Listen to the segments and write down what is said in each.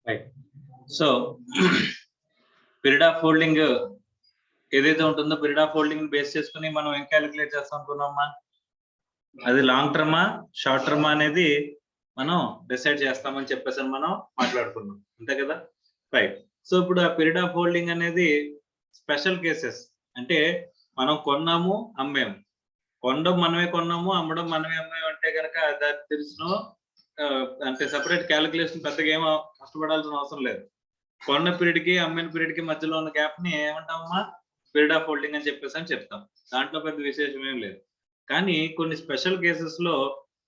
Right. So period of holding ఏదైతే ఉంటుందో period of holding base చేసుకుని మనం ఏం క్యాలిక్యులేట్ చేస్తాం అనుకున్నామా, అది లాంగ్ టర్మా షార్ట్ టర్మా అనేది మనం డిసైడ్ చేస్తామని చెప్పేసి మనం మాట్లాడుకున్నాం, అంతే కదా. రైట్. సో ఇప్పుడు ఆ పీరియడ్ ఆఫ్ హోల్డింగ్ అనేది స్పెషల్ కేసెస్, అంటే మనం కొన్నాము అమ్మాము, కొనడం మనమే కొన్నాము అమ్మడం మనమే అమ్మాము అంటే కనుక దాని తెలిసిన అంటే సెపరేట్ క్యాలిక్యులేషన్ పెద్దగా ఏమో కష్టపడాల్సిన అవసరం లేదు. కొన్న పీరియడ్ కి అమ్మిన పీరియడ్ కి మధ్యలో ఉన్న గ్యాప్ ని ఏమంటామమ్మా, పీరియడ్ ఆఫ్ హోల్డింగ్ అని చెప్పేసి అని చెప్తాం. దాంట్లో పెద్ద విశేషం ఏం లేదు. కానీ కొన్ని స్పెషల్ కేసెస్ లో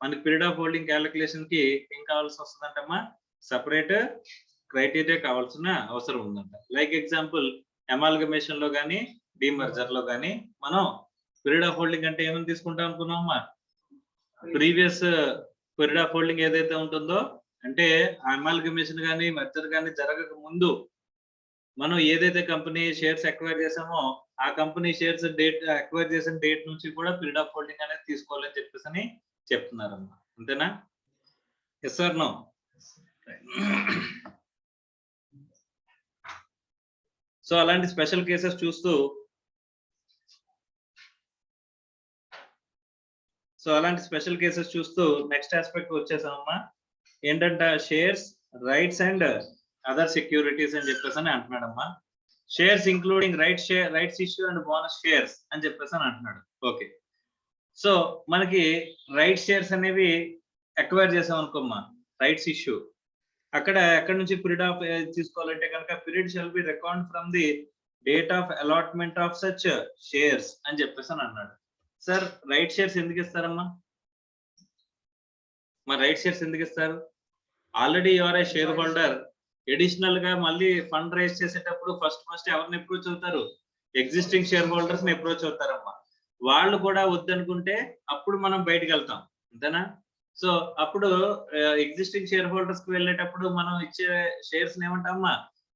మనకి పీరియడ్ ఆఫ్ హోల్డింగ్ క్యాలిక్యులేషన్ కి ఏం కావాల్సి వస్తుందంటమ్మా, సపరేట్ క్రైటీరియా కావాల్సిన అవసరం ఉందంట. లైక్ ఎగ్జాంపుల్ అమాల్గమేషన్ లో కానీ డిమర్జర్ లో కానీ మనం పీరియడ్ ఆఫ్ హోల్డింగ్ అంటే ఏమని తీసుకుంటాం అనుకున్నామమ్మా, ప్రీవియస్ పీరియడ్ ఆఫ్ హోల్డింగ్ ఏదైతే ఉంటుందో, అంటే అమాల్గమేషన్ కానీ మర్జర్ కానీ జరగక ముందు మనం ఏదైతే కంపెనీ షేర్స్ అక్వైర్ చేసామో ఆ కంపెనీ షేర్స్ డేట్ అక్వైర్ చేసిన డేట్ నుంచి కూడా పీరియడ్ ఆఫ్ హోల్డింగ్ అనేది తీసుకోవాలని చెప్పేసి అని చెప్తున్నారమ్మా, అంతేనా? Yes sir no? సో అలాంటి స్పెషల్ కేసెస్ చూస్తూ నెక్స్ట్ ఆస్పెక్ట్ వచ్చేసామమ్మా, ఏంటంటే shares, rights and other securities అని చెప్పేసి అని అంటున్నాడమ్మా. Shares including rights issue and bonus shares అని చెప్పేసి అని అంటున్నాడు. ఓకే. సో మనకి రైట్ షేర్స్ అనేవి అక్వైర్ చేసాం అనుకోమ్మా, రైట్స్ ఇష్యూ అక్కడ ఎక్కడి నుంచి పీరియడ్ ఆఫ్ తీసుకోవాలంటే కనుక period shall be record from the date of allotment of such shares అని చెప్పేసి అని అన్నాడు. సార్ రైట్ షేర్స్ ఎందుకు ఇస్తారమ్మా, మరి రైట్ షేర్స్ ఎందుకు ఇస్తారు? Already your A share holder, additional గా మళ్ళీ ఫండ్ రైజ్ చేసేటప్పుడు ఫస్ట్ ఎవరిని అప్రోచ్ అవుతారు, ఎగ్జిస్టింగ్ షేర్ హోల్డర్స్ ని అప్రోచ్ అవుతారమ్మా. వాళ్ళు కూడా వద్దనుకుంటే అప్పుడు మనం బయటకు వెళ్తాం, అంతేనా? సో అప్పుడు ఎగ్జిస్టింగ్ షేర్ హోల్డర్స్ కి వెళ్ళేటప్పుడు మనం ఇచ్చే షేర్స్ ఏమంటామా,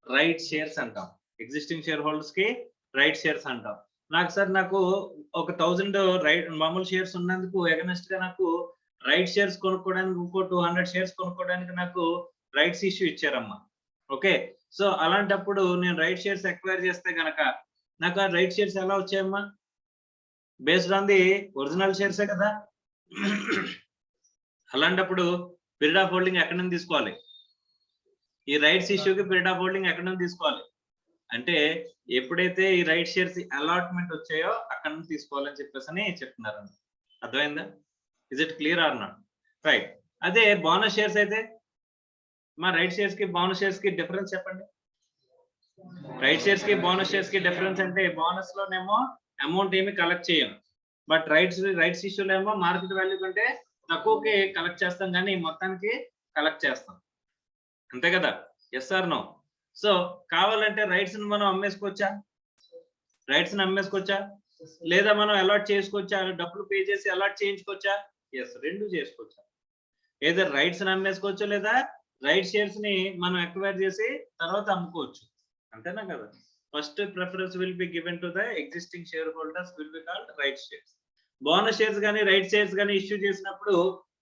రైట్ షేర్స్ అంటాం. ఎగ్జిస్టింగ్ షేర్ హోల్డర్స్ కి రైట్ షేర్స్ అంటాం. నాకు ఒక 1000 రైట్ మామూలు షేర్స్ ఉన్నందుకు ఎగనెస్ట్ గా నాకు రైట్ షేర్స్ కొనుక్కోవడానికి ఇంకో 200 షేర్స్ కొనుక్కోవడానికి నాకు రైట్స్ ఇష్యూ ఇచ్చారమ్మా. ఓకే. సో అలాంటప్పుడు నేను రైట్ షేర్స్ ఎక్వైర్ చేస్తే గనక నాకు ఆ రైట్ షేర్స్ ఎలా వచ్చాయమ్మా, బేస్డ్ ఆన్ ది ఒరిజినల్ షేర్సే కదా. అలాంటప్పుడు పీరియడ్ ఆఫ్ హోల్డింగ్ ఎక్కడి నుంచి తీసుకోవాలి, ఈ రైట్స్ ఇష్యూకి పీరియడ్ ఆఫ్ హోల్డింగ్ ఎక్కడి నుంచి తీసుకోవాలి అంటే ఎప్పుడైతే ఈ రైట్ షేర్స్ అలాట్మెంట్ వచ్చాయో అక్కడ నుంచి తీసుకోవాలని చెప్పేసి అని చెప్తున్నారు. అర్థమైందా? Is it clear are not? Right. అదే బోనస్ షేర్స్ అయితే మా రైట్ షేర్స్ కి బోనస్ షేర్స్ కి డిఫరెన్స్ చెప్పండి. రైట్ షేర్స్ కి బోనస్ షేర్స్ కి డిఫరెన్స్ అంటే బోనస్ లోనేమో అమౌంట్ ఏమి కలెక్ట్ చేయం, బట్ రైట్స్ ఇష్యూలో ఏమో మార్కెట్ వాల్యూ కంటే తక్కువకి కలెక్ట్ చేస్తాం కానీ మొత్తానికి కలెక్ట్ చేస్తాం, అంతే కదా. Yes or no? సో కావాలంటే రైట్స్ ని మనం అమ్మేసుకోవచ్చా, లేదా మనం అలాట్ చేసుకోవచ్చా, డబ్బులు పే చేసి అలాట్ చేయించుకోవచ్చా? ఎస్, రెండు చేసుకోవచ్చా. ఏదో రైట్స్ ని అమ్మేసుకోవచ్చు లేదా రైట్ షేర్స్ ని మనం ఎక్వైర్ చేసి తర్వాత అమ్ముకోవచ్చు, అంతేనా కదా. First preference will be given to the existing share holders will be called right shares. Bonus shares కానీ రైట్ షేర్స్ కానీ ఇష్యూ చేసినప్పుడు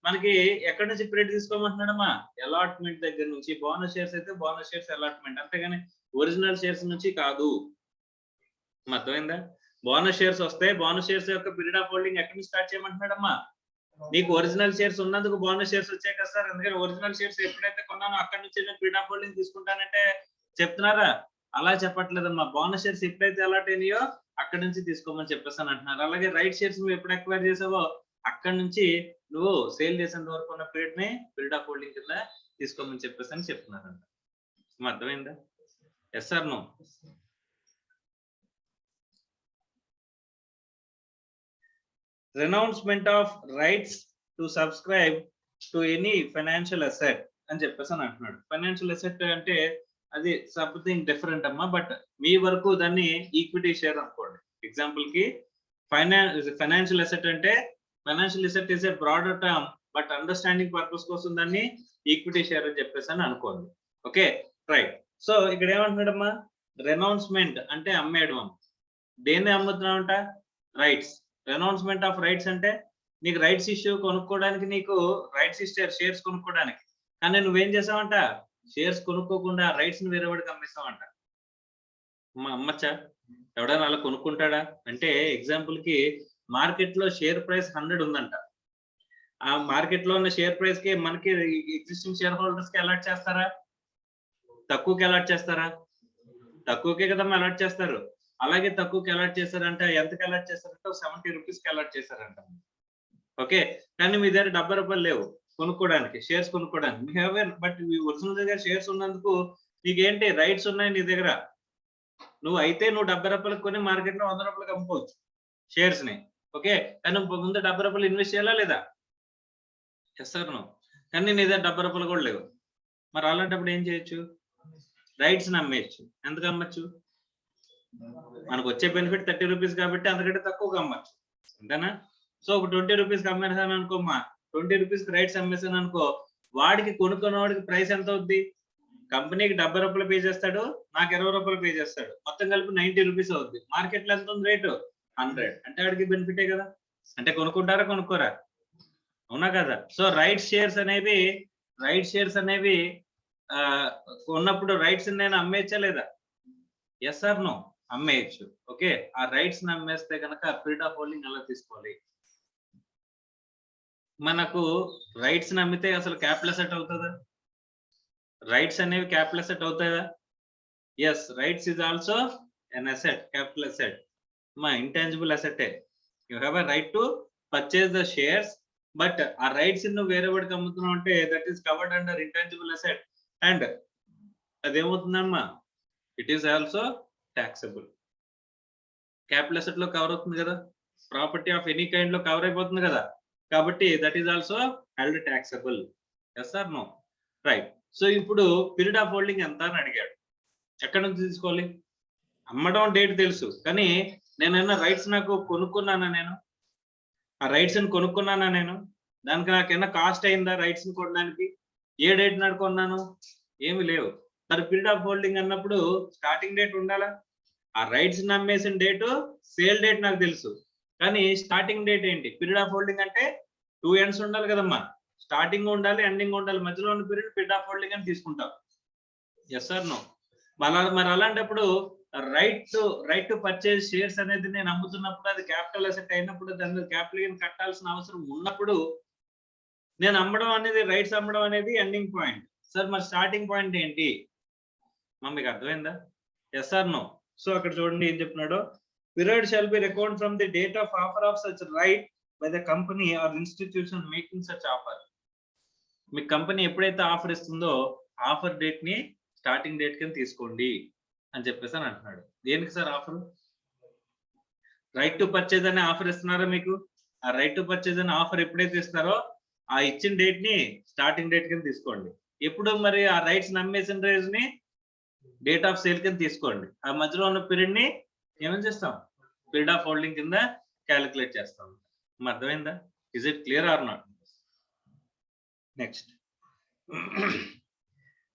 మనకి ఎక్కడి నుంచి పీరియడ్ తీసుకోమంటున్నాడమ్మా, అలాట్మెంట్ దగ్గర నుంచి. బోనస్ షేర్స్ అయితే బోనస్ షేర్స్ అలాట్మెంట్, అంతేగాని ఒరిజినల్ షేర్స్ నుంచి కాదు. అర్థమైందా? బోనస్ షేర్స్ వస్తే బోనస్ షేర్స్ యొక్క పీరియడ్ ఆఫ్ హోల్డింగ్ ఎక్కడి నుంచి స్టార్ట్ చేయమంటున్నాడమ్మా, నీకు ఒరిజినల్ షేర్స్ ఉన్నందుకు బోనస్ షేర్స్ వచ్చాయి కదా సార్, అందుకని ఒరిజినల్ షేర్స్ ఎప్పుడైతే కొన్నానో అక్కడి నుంచి నేను పీరియడ్ ఆఫ్ హోల్డింగ్ తీసుకుంటానంటే చెప్తున్నారా? అలా చెప్పట్లేదమ్మా. బోనస్ షేర్స్ ఎప్పుడైతే అలాట్ అయినాయో అక్కడి నుంచి తీసుకోమని చెప్పేసి అంటున్నారు. అలాగే రైట్ షేర్స్ నువ్వు ఎప్పుడు ఎక్వైర్ చేసావో అక్కడి నుంచి నువ్వు సేల్ చేసేంత వరకు ఉన్న పీరియడ్ ని పీరియడ్ ఆఫ్ హోల్డింగ్ కింద తీసుకోమని చెప్పేసి అని చెప్తున్నారంట. అర్థమైందా? Yes or no? Renouncement of rights to subscribe to any financial asset అని చెప్పేసి అని అంటున్నాడు. ఫైనాన్షియల్ అసెట్ అంటే అది సంథింగ్ డిఫరెంట్ అమ్మా, బట్ మీ వరకు దాన్ని ఈక్విటీ షేర్ అనుకోండి. ఎగ్జాంపుల్ కి ఫైనాన్షియల్ అసెట్ అంటే financial asset is a broader term, but understanding purpose కోసం దాన్ని ఈక్విటీ షేర్ అని చెప్పేసి అని అనుకోండి. Okay, right. సో ఇక్కడ ఏమంటున్నాడమ్మా, రెనౌన్స్మెంట్ అంటే అమ్మేయడం. దేన్ని అమ్ముతున్నామంట? రైట్స్. రెనౌన్స్మెంట్ ఆఫ్ రైట్స్ అంటే నీకు రైట్స్ ఇష్యూ కొనుక్కోవడానికి, నీకు రైట్స్ ఇచ్చారు షేర్స్ కొనుక్కోవడానికి, కానీ నువ్వేం చేసావంట, షేర్స్ కొనుక్కోకుండా రైట్స్ ని వేరే వాడికి అమ్మేస్తామంట. అమ్మచ్చా? ఎవడైనా అలా కొనుక్కుంటాడా? అంటే ఎగ్జాంపుల్ కి మార్కెట్ లో షేర్ ప్రైస్ 100 ఉందంట. ఆ మార్కెట్ లో ఉన్న షేర్ ప్రైస్ కి మనకి ఎగ్జిస్టింగ్ షేర్ హోల్డర్స్ కి అలాట్ చేస్తారా? తక్కువకి అలాట్ చేస్తారా? తక్కువకే కదమ్మా అలాట్ చేస్తారు. అలాగే తక్కువకి అలాట్ చేశారంటే ఎంతకి అలాట్ చేశారంటే 70 రూపీస్ కి అలాట్ చేశారంట. ఓకే, కానీ మీ దగ్గర 70 రూపాయలు లేవు కొనుక్కోవడానికి, షేర్స్ కొనుక్కోవడానికి. Me have but me original దగ్గర షేర్స్ ఉన్నందుకు నీకేంటి రైట్స్ ఉన్నాయి నీ దగ్గర. నువ్వు 70 రూపాయలకు కొని మార్కెట్ లో 100 రూపాయలకు అమ్ముకోవచ్చు షేర్స్ ని. ఓకే, కానీ ముందు 70 రూపాయలు ఇన్వెస్ట్ చేయాలా లేదా? Yes sir no. కానీ నీ దగ్గర 70 రూపాయలు కూడా లేవు. మరి అలాంటప్పుడు ఏం చేయొచ్చు? రైట్స్ ని అమ్మేయచ్చు. ఎందుకు అమ్మచ్చు? మనకు వచ్చే బెనిఫిట్ 30 రూపీస్ కాబట్టి అందుకంటే తక్కువగా అమ్మచ్చు, అంతేనా? సో ఒక 20 రూపీస్ అమ్మేసాను అనుకోమ్మా, 20 రూపీస్ రైట్స్ అమ్మేసాను అనుకో, వాడికి కొనుక్కున్న వాడికి ప్రైస్ ఎంత అవుద్ది? కంపెనీకి 70 రూపాయలు పే చేస్తాడు, నాకు 20 రూపాయలు పే చేస్తాడు, మొత్తం కలిపి 90 రూపీస్ అవుద్ది. మార్కెట్ లో ఎంత ఉంది రేటు? 100. అంటే వాడికి బెనిఫిటే కదా. అంటే కొనుక్కుంటారా కొనుక్కోరా? అవునా కదా? సో రైట్ షేర్స్ అనేవి ఉన్నప్పుడు రైట్స్ నేను అమ్మేయచ్చా లేదా? Yes or no? అమ్మేయచ్చు. ఓకే, ఆ రైట్స్ ని అమ్మేస్తే కనుక పీరియడ్ ఆఫ్ హోల్డింగ్ ఎలా తీసుకోవాలి? మనకు రైట్స్ ని అమ్మితే అసలు క్యాపిటల్ అసెట్ అవుతుందా? రైట్స్ అనేవి క్యాపిటల్ అసెట్ అవుతాయా? Yes, rights is also an asset, capital asset. మా intangible asset. You have a right to purchase the shares, but ఆ రైట్స్ ను వేరే వాడికి అమ్ముతున్నావు అంటే that is covered under intangible asset. And అదేమవుతుందమ్మా, it is also taxable. Capital asset లో cover అవుతుంది కదా, ప్రాపర్టీ ఆఫ్ ఎనీ కైండ్ లో కవర్ అయిపోతుంది కదా, కాబట్టి that is also held taxable. Yes or no? Right. So ఇప్పుడు పీరియడ్ ఆఫ్ హోల్డింగ్ ఎంత అని అడిగాడు. ఎక్కడి నుంచి తీసుకోవాలి? అమ్మడం డేట్ తెలుసు, కానీ నేనైనా రైట్స్ నాకు కొనుక్కున్నానా? నేను ఆ రైట్స్ ని కొనుక్కున్నానా? నేను దానికి నాకైనా కాస్ట్ అయిందా రైట్స్ ని కొనడానికి? ఏ డేట్ నాడు కొన్నాను? ఏమి లేవు. మరి పీరియడ్ ఆఫ్ హోల్డింగ్ అన్నప్పుడు స్టార్టింగ్ డేట్ ఉండాలా? ఆ రైట్స్ నమ్మేసిన డేటు, సేల్ డేట్ నాకు తెలుసు, కానీ స్టార్టింగ్ డేట్ ఏంటి? పీరియడ్ ఆఫ్ హోల్డింగ్ అంటే 2 ఎండ్స్ ఉండాలి కదమ్మా. స్టార్టింగ్ ఉండాలి, ఎండింగ్ ఉండాలి, మధ్యలో ఉన్న పీరియడ్ ఆఫ్ హోల్డింగ్ అని తీసుకుంటాం. Yes or no? మరి అలాంటప్పుడు రైట్ టు పర్చేజ్ షేర్స్ అనేది నేను అమ్ముతున్నప్పుడు అది క్యాపిటల్ అసెట్ అయినప్పుడు దాని క్యాపిటల్ గెయిన్ కట్టాల్సిన అవసరం ఉన్నప్పుడు నేను అమ్మడం అనేది, రైట్స్ అమ్మడం అనేది ఎండింగ్ పాయింట్. సార్ మరి స్టార్టింగ్ పాయింట్ ఏంటి? మీకు అర్థమైందా? Yes or no? సో అక్కడ చూడండి ఏం చెప్తున్నాడో. Period shall be record from the date of offer of such right by the company or institution making such offer. మీ కంపెనీ ఎప్పుడైతే ఆఫర్ ఇస్తుందో ఆఫర్ డేట్ ని స్టార్టింగ్ డేట్ కింద తీసుకోండి అని చెప్పేసి అని అంటున్నాడు. దేనికి sir offer? Right to purchase అనే ఆఫర్ ఇస్తున్నారా మీకు? ఆ రైట్ టు పర్చేజ్ అనే ఆఫర్ ఎప్పుడైతే ఇస్తారో ఆ ఇచ్చిన డేట్ ని స్టార్టింగ్ డేట్ కింద తీసుకోండి. ఎప్పుడు మరి ఆ రైట్స్ నమ్మేసిన రోజు ని డేట్ ఆఫ్ సేల్ కింద తీసుకోండి. ఆ మధ్యలో ఉన్న పీరియడ్ ని ఏమని చేస్తాం? పీరియడ్ ఆఫ్ హోల్డింగ్ కింద క్యాలిక్యులేట్ చేస్తాం. అర్థమైందా? Is it clear are not? Next,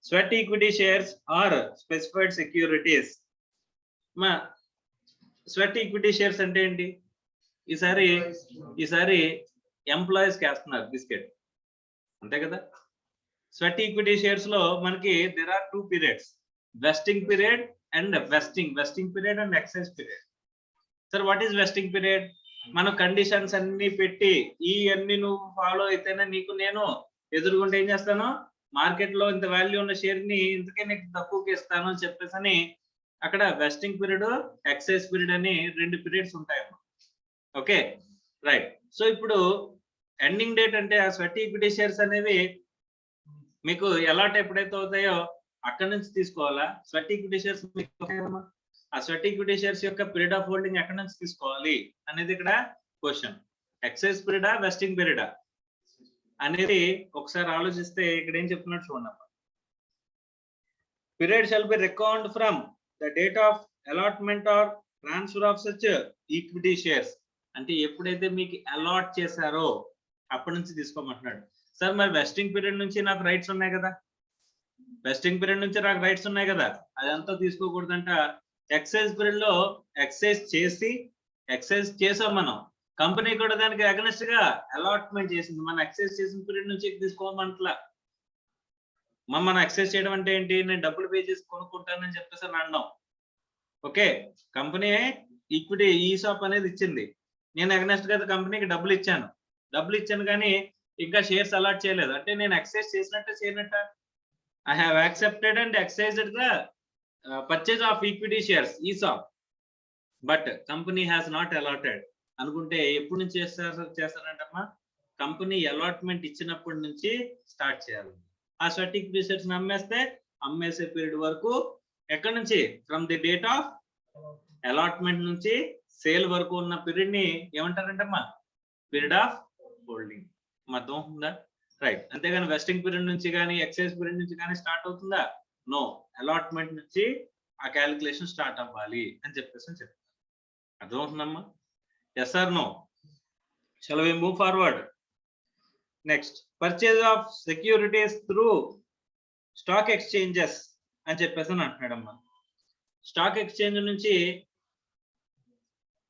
sweat equity shares are specified securities. మా స్వెట్ ఈక్విటీ షేర్స్ అంటే ఏంటి? ఈసారి ఎంప్లాయీస్ కి వేస్తున్నారు బిస్కెట్, అంతే కదా? స్వెట్ ఈక్విటీ షేర్స్ లో మనకి there are 2 periods, vesting period and vesting period and excise period. Sir what is vesting period? మనం కండిషన్స్ అన్ని పెట్టి ఈ అన్ని నువ్వు ఫాలో అయితేనే నీకు నేను ఎదురుగుంటే ఏం చేస్తాను, మార్కెట్ లో ఇంత వాల్యూ ఉన్న షేర్ ని ఇంతకే నీకు తక్కువకి ఇస్తాను అని చెప్పేసి అక్కడ వెస్టింగ్ పీరియడ్, ఎక్సైజ్ పీరియడ్ అని 2 పీరియడ్స్ ఉంటాయమ్మా. Okay, right. సో ఇప్పుడు ఎండింగ్ డేట్ అంటే ఆ స్వెట్ ఈక్విటీ షేర్స్ అనేవి మీకు అలాట్ ఎప్పుడైతే అవుతాయో అక్కడ నుంచి తీసుకోవాలా? స్వెట్ ఈక్విటీ షేర్స్ ఆ స్వెట్ ఈక్విటీ షేర్స్ యొక్క పీరియడ్ ఆఫ్ హోల్డింగ్ ఎక్కడ నుంచి తీసుకోవాలి అనేది ఇక్కడ క్వశ్చన్. ఎక్సైజ్ పీరియడా, వెస్టింగ్ పీరియడా అనేది ఒకసారి ఆలోచిస్తే ఇక్కడ ఏం చెప్తున్నాడు చూడండి. Period shall be record from the date of allotment or transfer of such equity shares. అంటే ఎప్పుడైతే మీకు అలాట్ చేశారో అప్పటి నుంచి తీసుకోమంటున్నాడు. సార్ మరి వెస్టింగ్ పీరియడ్ నుంచి నాకు రైట్స్ ఉన్నాయి కదా, వెస్టింగ్ పీరియడ్ నుంచి నాకు రైట్స్ ఉన్నాయి కదా, అదంతా తీసుకోకూడదంట. ఎక్సైజ్ పీరియడ్ లో ఎక్సైజ్ చేసాం మనం, కంపెనీ కూడా దానికి అగనెస్ట్ గా అలాట్మెంట్ చేసింది, మనం ఎక్సైజ్ చేసిన పీరియడ్ నుంచి తీసుకోమంటలా. మనం ఎక్సైజ్ చేయడం అంటే ఏంటి? నేను డబ్బులు పే చేసి కొనుక్కుంటానని చెప్పేసి అని అనడం. ఓకే, కంపెనీ ఈక్విటీ ఈసాప్ అనేది ఇచ్చింది, నేను అగనెస్ట్ గా కంపెనీకి డబ్బులు ఇచ్చాను కానీ ఇంకా షేర్స్ అలాట్ చేయలేదు అంటే నేను ఎక్సైజ్ చేసినట్టే చేయనట్ట? I have accepted and excised the purchase of equity shares ESOP, but company has not allotted అనుకుంటే ఎప్పుడు నుంచి చేస్తారంటమ్మా? కంపెనీ అలాట్మెంట్ ఇచ్చినప్పటి నుంచి స్టార్ట్ చేయాలి. ఆ స్టాటిక్ రీసెర్చ్ అమ్మేసే పీరియడ్ వరకు ఎక్కడి నుంచి? From the date of allotment నుంచి సేల్ వరకు ఉన్న పీరియడ్ ని ఏమంటారంటమ్మా? Period of holding. అర్థం ఉందా? రైట్. అంతేగాని వెస్టింగ్ పీరియడ్ నుంచి కానీ ఎక్సైజ్ పీరియడ్ నుంచి కానీ స్టార్ట్ అవుతుందా? నో, అలాట్మెంట్ నుంచి ఆ క్యాలిక్యులేషన్ స్టార్ట్ అవ్వాలి అని చెప్పేసి చెప్తారు. అర్థం అవుతుందమ్మా? Yes or no? Shall we move forward? Next, purchase of securities through stock exchanges అని చెప్పేసి అంటున్నాడమ్మా. స్టాక్ ఎక్స్చేంజ్ నుంచి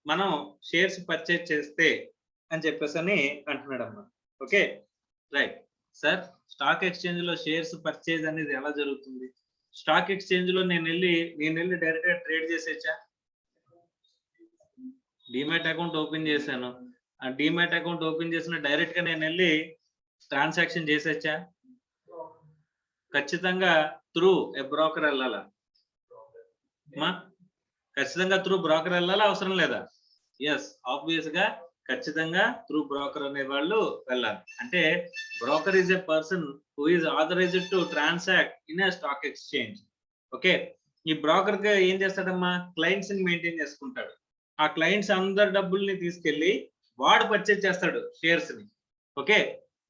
మనం షేర్స్ పర్చేజ్ చేస్తే అని చెప్పేసి అంటున్నాడమ్మా. Okay, right sir. Stock exchange లో షేర్స్ పర్చేజ్ అనేది ఎలా జరుగుతుంది? స్టాక్ ఎక్స్చేంజ్ లో నేను వెళ్ళి డైరెక్ట్ గా ట్రేడ్ చేసేచ్చా? డిమాట్ అకౌంట్ ఓపెన్ చేశాను, ఆ డిమాట్ అకౌంట్ ఓపెన్ చేసిన డైరెక్ట్ గా నేను వెళ్ళి ట్రాన్సాక్షన్ చేసేచ్చా? ఖచ్చితంగా త్రూ ఏ బ్రోకర్ వెళ్ళాలా? ఖచ్చితంగా త్రూ బ్రోకర్ వెళ్ళాలా, అవసరం లేదా? ఎస్, ఆబ్వియస్ గా ఖచ్చితంగా త్రూ బ్రోకర్ అనే వాళ్ళు వెళ్ళాలి. అంటే broker is a person who is authorised to transact in a stock exchange. Okay, ఈ బ్రోకర్ కి ఏం చేస్తాడమ్మా? క్లయింట్స్ ని మెయింటైన్ చేసుకుంటాడు. ఆ క్లయింట్స్ అందరి డబ్బుల్ని తీసుకెళ్లి వాడు పర్చేజ్ చేస్తాడు షేర్స్ ని. ఓకే,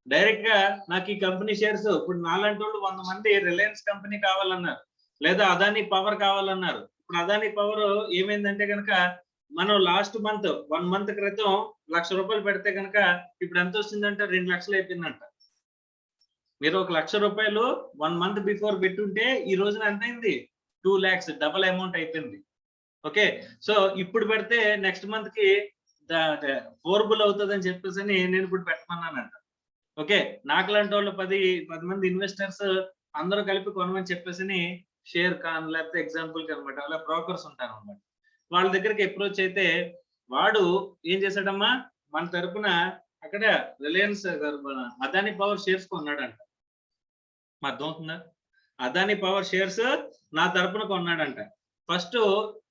డైరెక్ట్ గా నాకు ఈ కంపెనీ షేర్స్, ఇప్పుడు నాలాంటి వాళ్ళు 100 మంది రిలయన్స్ కంపెనీ కావాలన్నారు, లేదా అదానీ పవర్ కావాలన్నారు. ఇప్పుడు అదానీ పవర్ ఏమైందంటే కనుక మనం లాస్ట్ మంత్ 1 మంత్ క్రితం ₹1,00,000 పెడితే కనుక ఇప్పుడు ఎంత వస్తుందంటే 2 లక్షలు అయిపోయిందంట. మీరు ₹1,00,000 1 మంత్ బిఫోర్ పెట్టుంటే ఈ రోజున ఎంత అయింది? 2 lakhs, డబుల్ అమౌంట్ అయిపోయింది. ఓకే, సో ఇప్పుడు పెడితే నెక్స్ట్ మంత్ కి ఫోర్బుల్ అవుతుంది అని చెప్పేసి నేను ఇప్పుడు పెట్టమన్నానంట. ఓకే, నాకు లాంటి వాళ్ళు 10 మంది ఇన్వెస్టర్స్ అందరూ కలిపి కొనమని చెప్పేసి షేర్ ఖాన్ లేకపోతే ఎగ్జాంపుల్ కి అనమాట, అలా బ్రోకర్స్ ఉంటారు అనమాట, వాళ్ళ దగ్గరికి అప్రోచ్ అయితే వాడు ఏం చేశాడమ్మా? మన తరపున అక్కడ రిలయన్స్ అదానీ పవర్ షేర్స్ కొన్నాడంట. అర్థం అవుతుందా? అదానీ పవర్ షేర్స్ నా తరపున కొన్నాడంట. ఫస్ట్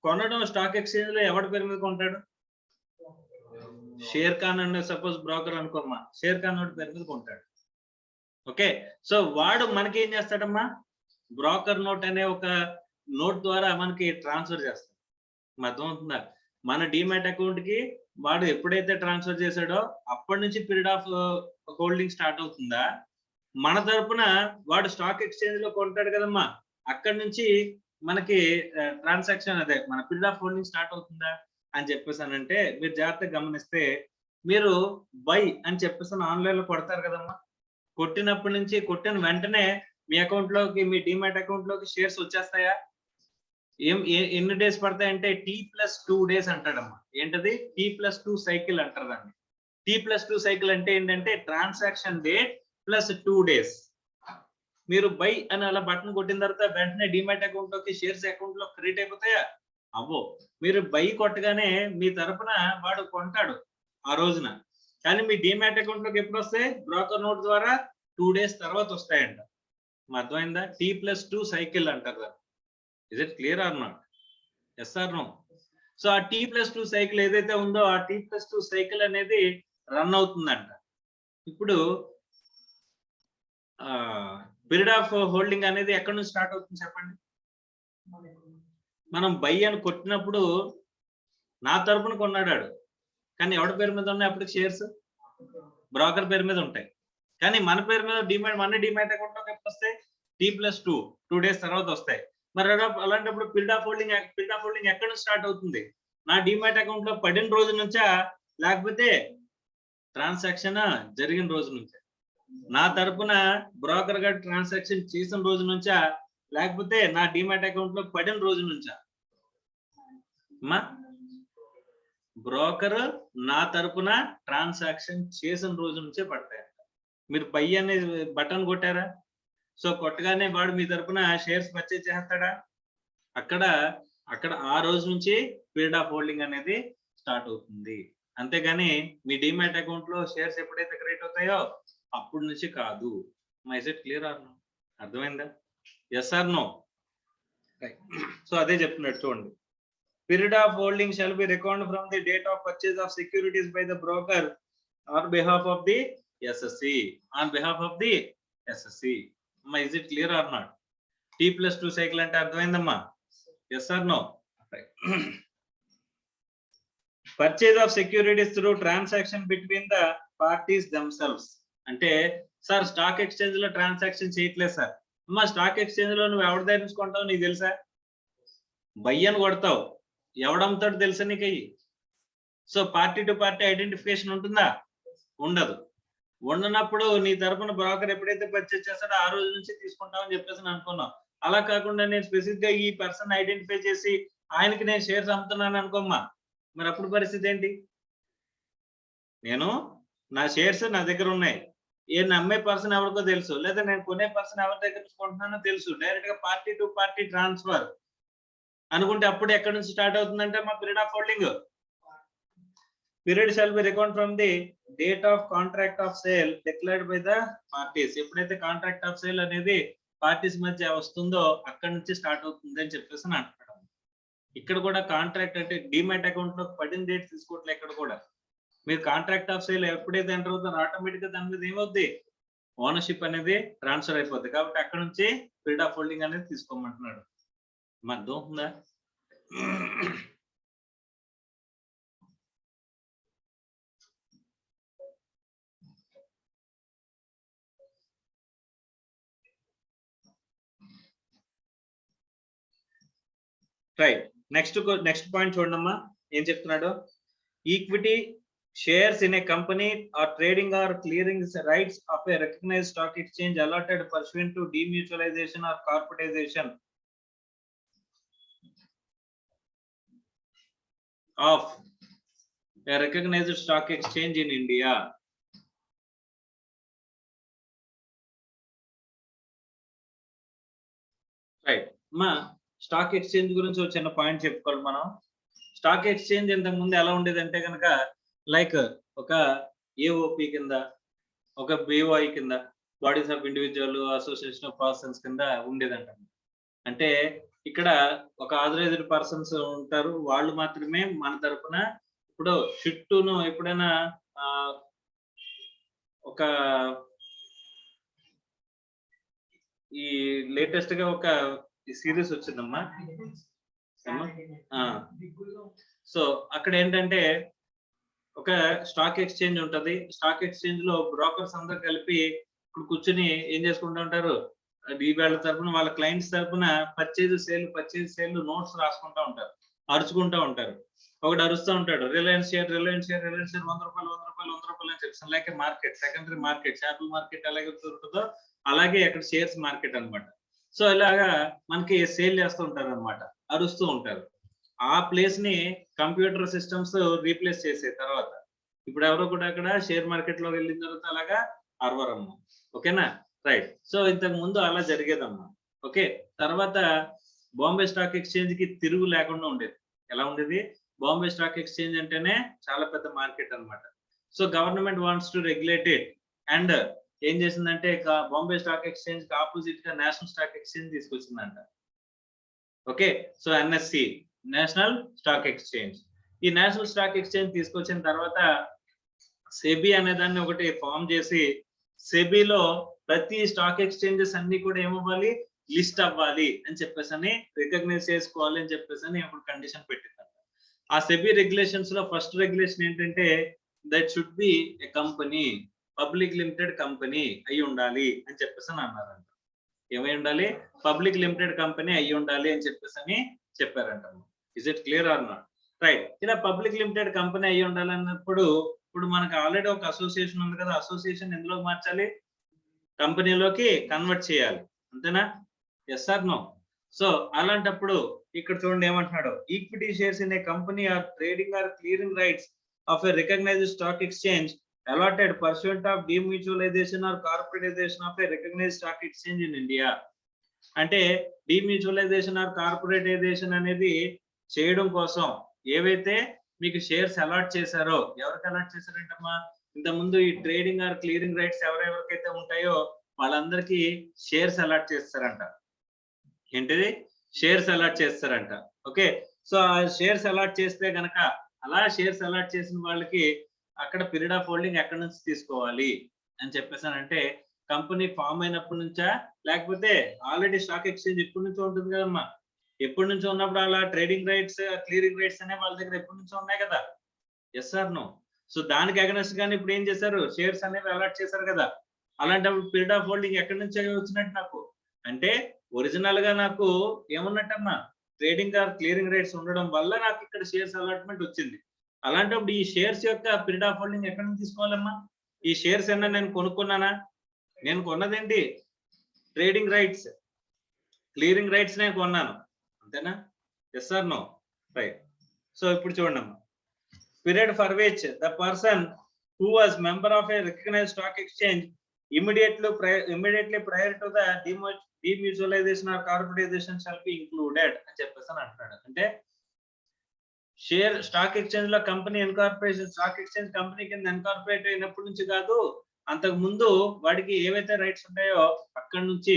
కొనడం స్టాక్ ఎక్స్చేంజ్ లో ఎవరి పేరు మీద కొంటాడు? Sharekhan and suppose broker అనుకోమ్మా, షేర్ ఖాన్ నోట్ పేరు మీద కొంటాడు. ఓకే, సో వాడు మనకి ఏం చేస్తాడమ్మా? బ్రోకర్ నోట్ అనే ఒక నోట్ ద్వారా మనకి ట్రాన్స్ఫర్ చేస్తాడు. అర్థం అవుతుందా? మన డిమాట్ అకౌంట్ కి వాడు ఎప్పుడైతే ట్రాన్స్ఫర్ చేశాడో అప్పటి నుంచి పీరియడ్ ఆఫ్ హోల్డింగ్ స్టార్ట్ అవుతుందా? మన తరపున వాడు స్టాక్ ఎక్స్చేంజ్ లో కొంటాడు కదమ్మా, అక్కడి నుంచి మనకి ట్రాన్సాక్షన్ అదే మన పీరియడ్ ఆఫ్ హోల్డింగ్ స్టార్ట్ అవుతుందా అని చెప్పేసి అంటే మీరు జాగ్రత్తగా గమనిస్తే, మీరు బై అని చెప్పేసి ఆన్లైన్ లో కొడతారు కదమ్మా, కొట్టినప్పటి నుంచి కొట్టిన వెంటనే మీ అకౌంట్ లోకి, మీ డిమాట్ అకౌంట్ లోకి షేర్స్ వచ్చేస్తాయా? ఎన్ని డేస్ పడతాయంటే T+2 డేస్ అంటాడమ్మా. ఏంటది? T+2 సైకిల్ అంటారు దాన్ని. T+2 సైకిల్ అంటే ఏంటంటే ట్రాన్సాక్షన్ డేట్ ప్లస్ 2 days. మీరు బై అని అలా బటన్ కొట్టిన తర్వాత వెంటనే డిమాట్ అకౌంట్ లోకి షేర్స్ అకౌంట్ లో క్రెడిట్ అయిపోతాయా? అవ్వో. మీరు బై కొట్టగానే మీ తరపున వాడు కొంటాడు ఆ రోజున, కానీ మీ డిమాట్ అకౌంట్ లోకి ఎప్పుడు వస్తాయి? బ్రోకర్ నోట్ ద్వారా 2 days తర్వాత వస్తాయంట. అర్థమైందా? T+2 సైకిల్ అంటారు దాన్ని. Is it clear or not? Yes or no? So ఆ T+2 సైకిల్ ఏదైతే ఉందో ఆ T+2 సైకిల్ అనేది రన్ అవుతుందంట. ఇప్పుడు పీరియడ్ ఆఫ్ హోల్డింగ్ అనేది ఎక్కడి నుంచి స్టార్ట్ అవుతుంది చెప్పండి? మనం బై అని కొట్టినప్పుడు నా తరపున కొన్నాడాడు, కానీ ఎవరి పేరు మీద ఉన్నాయి అప్పుడు షేర్స్? బ్రోకర్ పేరు మీద ఉంటాయి. కానీ మన పేరు మీద మన డిమాట్ అకౌంట్ లోకి ఎప్పుడు వస్తాయి? T+2 days తర్వాత వస్తాయి. మరి అలాంటప్పుడు పీరియడ్ ఆఫ్ హోల్డింగ్ ఎక్కడ నుంచి స్టార్ట్ అవుతుంది? నా డిమాట్ అకౌంట్ లో పడిన రోజు నుంచా, లేకపోతే ట్రాన్సాక్షన్ జరిగిన రోజు నుంచా? నా తరపున బ్రోకర్ గా ట్రాన్సాక్షన్ చేసిన రోజు నుంచా, లేకపోతే నా డిమాట్ అకౌంట్ లో పడిన రోజు నుంచా? బ్రోకర్ నా తరపున ట్రాన్సాక్షన్ చేసిన రోజు నుంచే పడతాయి. మీరు బై అనే బటన్ కొట్టారా? సో కొట్టగానే వాడు మీ తరపున షేర్స్ పర్చేజ్ చేస్తాడా? అక్కడ ఆ రోజు నుంచి పీరియడ్ ఆఫ్ హోల్డింగ్ అనేది స్టార్ట్ అవుతుంది. అంతేగాని మీ డిమాట్ అకౌంట్ లో షేర్స్ ఎప్పుడైతే క్రియేట్ అవుతాయో అప్పటి నుంచి కాదు. Is it clear or no? అర్థమైందా? Yes or no? సో అదే చెప్తున్నాడు చూడండి. Period of holding shall be record from the date of purchase of securities by the broker on behalf of the assessee. On behalf of the assessee. Is it clear are not? T+2 cycle అంటే అర్థమైందమ్మా? Yes or no? Purchase of securities through transaction between the parties themselves. అంటే sir stock exchange లో transaction చేయట్లేదు sir. అమ్మా stock exchange లో నువ్వు ఎవరి దగ్గర నుంచి కొంటావు నీకు తెలుసా? బయ్యని కొడతావు, ఎవడమ్ముతాడు తెలుసా నీకు అయ్యి? So party to party identification ఉంటుందా? ఉండదు. ఉండనప్పుడు నీ తరపున బ్రోకర్ ఎప్పుడైతే పర్చేజ్ చేస్తాడో ఆ రోజు నుంచి తీసుకుంటామని చెప్పేసి అనుకున్నావు. అలా కాకుండా నేను స్పెసిఫిక్ గా ఈ పర్సన్ ఐడెంటిఫై చేసి ఆయనకి నేను షేర్స్ అమ్ముతున్నాను అనుకోమ్మా, మరి అప్పుడు పరిస్థితి ఏంటి? నేను నా షేర్స్ నా దగ్గర ఉన్నాయి, నమ్మే పర్సన్ ఎవరికో తెలుసు, లేదా నేను కొనే పర్సన్ ఎవరి దగ్గర నుంచి కొంటున్నానో తెలుసు. డైరెక్ట్ గా పార్టీ టు పార్టీ ట్రాన్స్ఫర్ అనుకుంటే అప్పుడు ఎక్కడి నుంచి స్టార్ట్ అవుతుందంటే మా period of holding. Period shall be reckoned from the date of contract of sale declared by the parties. ఎప్పుడైతే కాంట్రాక్ట్ ఆఫ్ సేల్ అనేది పార్టీస్ మధ్య వస్తుందో అక్కడ నుంచి స్టార్ట్ అవుతుంది అని చెప్పేసి అంటున్నాడు. ఇక్కడ కూడా కాంట్రాక్ట్ అంటే డిమాట్ అకౌంట్ లో పడిన డేట్ తీసుకోవట్లే. ఇక్కడ కూడా మీరు కాంట్రాక్ట్ ఆఫ్ సేల్ ఎప్పుడైతే ఎంటర్ అవుతారో ఆటోమేటిక్ గా దాని మీద ఏమవుద్ది? ఓనర్షిప్ అనేది ట్రాన్స్ఫర్ అయిపోద్ది. కాబట్టి అక్కడ నుంచి పీరియడ్ ఆఫ్ హోల్డింగ్ అనేది తీసుకోమంటున్నాడు. అర్థం ఉందా? రైట్. నెక్స్ట్ పాయింట్ చూడమ్మా ఏం చెప్తున్నాడు. Equity shares in a company or trading or clearing rights of a recognised stock exchange allotted pursuant to demutualisation or corporatisation of a recognised stock exchange in India. Right అమ్మా, stock exchange గురించి ఒక చిన్న point చెప్పుకోవాలి మనం. Stock exchange ఇంతకు ముందు ఎలా ఉండేది అంటే కనుక లైక్ ఒక ఏఓపి కింద, ఒక బిఓఐ కింద, bodies of individual association of persons కింద ఉండేదంట. అంటే ఇక్కడ ఒక ఆథరైజ్డ్ పర్సన్స్ ఉంటారు, వాళ్ళు మాత్రమే మన తరపున ఇప్పుడు షిఫ్ట్ను ఎప్పుడైనా ఒక ఈ లేటెస్ట్ గా ఒక సిరీస్ వచ్చిందమ్మా. సో అక్కడ ఏంటంటే ఒక స్టాక్ ఎక్స్చేంజ్ ఉంటది. స్టాక్ ఎక్స్చేంజ్ లో బ్రోకర్స్ అందరు కలిపి ఇప్పుడు కూర్చుని ఏం చేసుకుంటూ ఉంటారు, వాళ్ళ తరపున వాళ్ళ క్లయింట్స్ తరపున పర్చేజ్ సేల్ నోట్స్ రాసుకుంటా ఉంటారు, అరుచుకుంటా ఉంటారు. ఒకటి అరుస్తూ ఉంటాడు, రిలయన్స్ షేర్ 100 రూపాయలు అని చెప్పి. లైక్ మార్కెట్, సెకండరీ మార్కెట్, షేర్ల మార్కెట్ ఎలాగే దొరుకుతుందో అలాగే అక్కడ షేర్స్ మార్కెట్ అన్నమాట. సో ఇలాగా మనకి సేల్ చేస్తూ ఉంటారు అనమాట, అరుస్తూ ఉంటారు. ఆ ప్లేస్ ని కంప్యూటర్ సిస్టమ్స్ రీప్లేస్ చేసే తర్వాత ఇప్పుడు ఎవరో కూడా అక్కడ షేర్ మార్కెట్ లో వెళ్ళిన తర్వాత అలాగా అరవరమ్మ. ఓకేనా? రైట్. సో ఇంతకు ముందు అలా జరిగేదమ్మా. ఓకే. తర్వాత బాంబే స్టాక్ ఎక్స్చేంజ్ కి తిరుగు లేకుండా ఉండేది. ఎలా ఉండేది? బాంబే స్టాక్ ఎక్స్చేంజ్ అంటేనే చాలా పెద్ద మార్కెట్ అన్నమాట. So government wants to regulate it and ఏం చేసిందంటే బాంబే స్టాక్ ఎక్స్చేంజ్ కి ఆపోజిట్ గా నేషనల్ స్టాక్ ఎక్స్చేంజ్ తీసుకొచ్చిందంట. Okay. So NSC, national stock exchange. ఈ నేషనల్ స్టాక్ ఎక్స్చేంజ్ తీసుకొచ్చిన తర్వాత సెబీ అనే దాన్ని ఒకటి ఫామ్ చేసి సెబీలో ప్రతి స్టాక్ ఎక్స్చేంజెస్ అన్ని కూడా ఏమవ్వాలి, లిస్ట్ అవ్వాలి అని చెప్పేసి రికగ్నైజ్ చేసుకోవాలి అని చెప్పేసి ఒక కండిషన్ పెట్టిందంట. ఆ సెబీ రెగ్యులేషన్స్ లో ఫస్ట్ రెగ్యులేషన్ ఏంటంటే that should be a company, public limited company అయి ఉండాలి అని చెప్పేసి అన్నారంట. ఏమై ఉండాలి? పబ్లిక్ లిమిటెడ్ కంపెనీ అయి ఉండాలి అని చెప్పేసి చెప్పారంట. Is it clear are not? Right. ఇలా పబ్లిక్ లిమిటెడ్ కంపెనీ అయి ఉండాలన్నప్పుడు ఇప్పుడు మనకు ఆల్రెడీ ఒక అసోసియేషన్ ఉంది కదా, అసోసియేషన్ ఎందులో మార్చాలి? కంపెనీలోకి కన్వర్ట్ చేయాలి. అంతేనా? Yes or no? సో అలాంటప్పుడు ఇక్కడ చూడండి ఏమంటున్నాడు. Equity shares in a company or trading or clearing rights of a recognised stock exchange allotted pursuant of demutualization or corporatization of a recognized stock exchange in India. అంటే డిమ్యూచువలైజేషన్ or corporatisation అనేది చేయడం కోసం ఏవైతే మీకు షేర్స్ అలాట్ చేశారో, ఎవరికి allot చేశారంటమ్మా, ఇంతకుముందు ఈ ట్రేడింగ్ ఆర్ క్లియరింగ్ రైట్స్ ఎవరెవరికైతే ఉంటాయో వాళ్ళందరికీ షేర్స్ అలాట్ చేస్తారంట. ఏంటిది? షేర్స్ అలాట్ చేస్తారంట. ఓకే, సో ఆ షేర్స్ అలాట్ చేస్తే గనక అలా షేర్స్ అలాట్ చేసిన వాళ్ళకి అక్కడ పీరియడ్ ఆఫ్ హోల్డింగ్ ఎక్కడి నుంచి తీసుకోవాలి అని చెప్పేసానంటే, కంపెనీ ఫామ్ అయినప్పటి నుంచా, లేకపోతే ఆల్రెడీ స్టాక్ ఎక్స్చేంజ్ ఎప్పటి నుంచో ఉంటుంది కదమ్మా. ఎప్పటి నుంచో ఉన్నప్పుడు అలా ట్రేడింగ్ రైట్స్ క్లియరింగ్ రైట్స్ అనే వాళ్ళ దగ్గర ఎప్పటి నుంచో ఉన్నాయి కదా. Yes or no? సో దానికి అగనెస్ట్ గానీ ఇప్పుడు ఏం చేశారు, షేర్స్ అనేవి అలాట్ చేశారు కదా. అలాంటప్పుడు పీరియడ్ ఆఫ్ హోల్డింగ్ ఎక్కడి నుంచి వచ్చినట్టు నాకు అంటే, ఒరిజినల్ గా నాకు ఏమున్నట్టమ్మా, ట్రేడింగ్ ఆర్ క్లియరింగ్ రైట్స్ ఉండడం వల్ల నాకు ఇక్కడ షేర్స్ అలాట్మెంట్ వచ్చింది. అలాంటప్పుడు ఈ షేర్స్ యొక్క పీరియడ్ ఆఫ్ హోల్డింగ్ ఎక్కడి నుంచి తీసుకోవాలమ్మా? ఈ షేర్స్ ఏమన్నా నేను కొనుక్కున్నానా? నేను కొన్నదేంటి? ట్రేడింగ్ రైట్స్, క్లియరింగ్ రైట్స్ నేను కొన్నాను, అంతేనా? Yes or no? Right. So ఇప్పుడు చూడండి అమ్మా, period for which the person who was member of a recognised stock exchange immediately prior to the demutualization or corporatization shall be included అని చెప్పేసి అంటున్నాడు. అంటే షేర్ స్టాక్ ఎక్స్చేంజ్ లో company incorporation, stock exchange company కింద incorporate అయినప్పటి నుంచి కాదు, అంతకు ముందు వాడికి ఏవైతే రైట్స్ ఉంటాయో అక్కడి నుంచి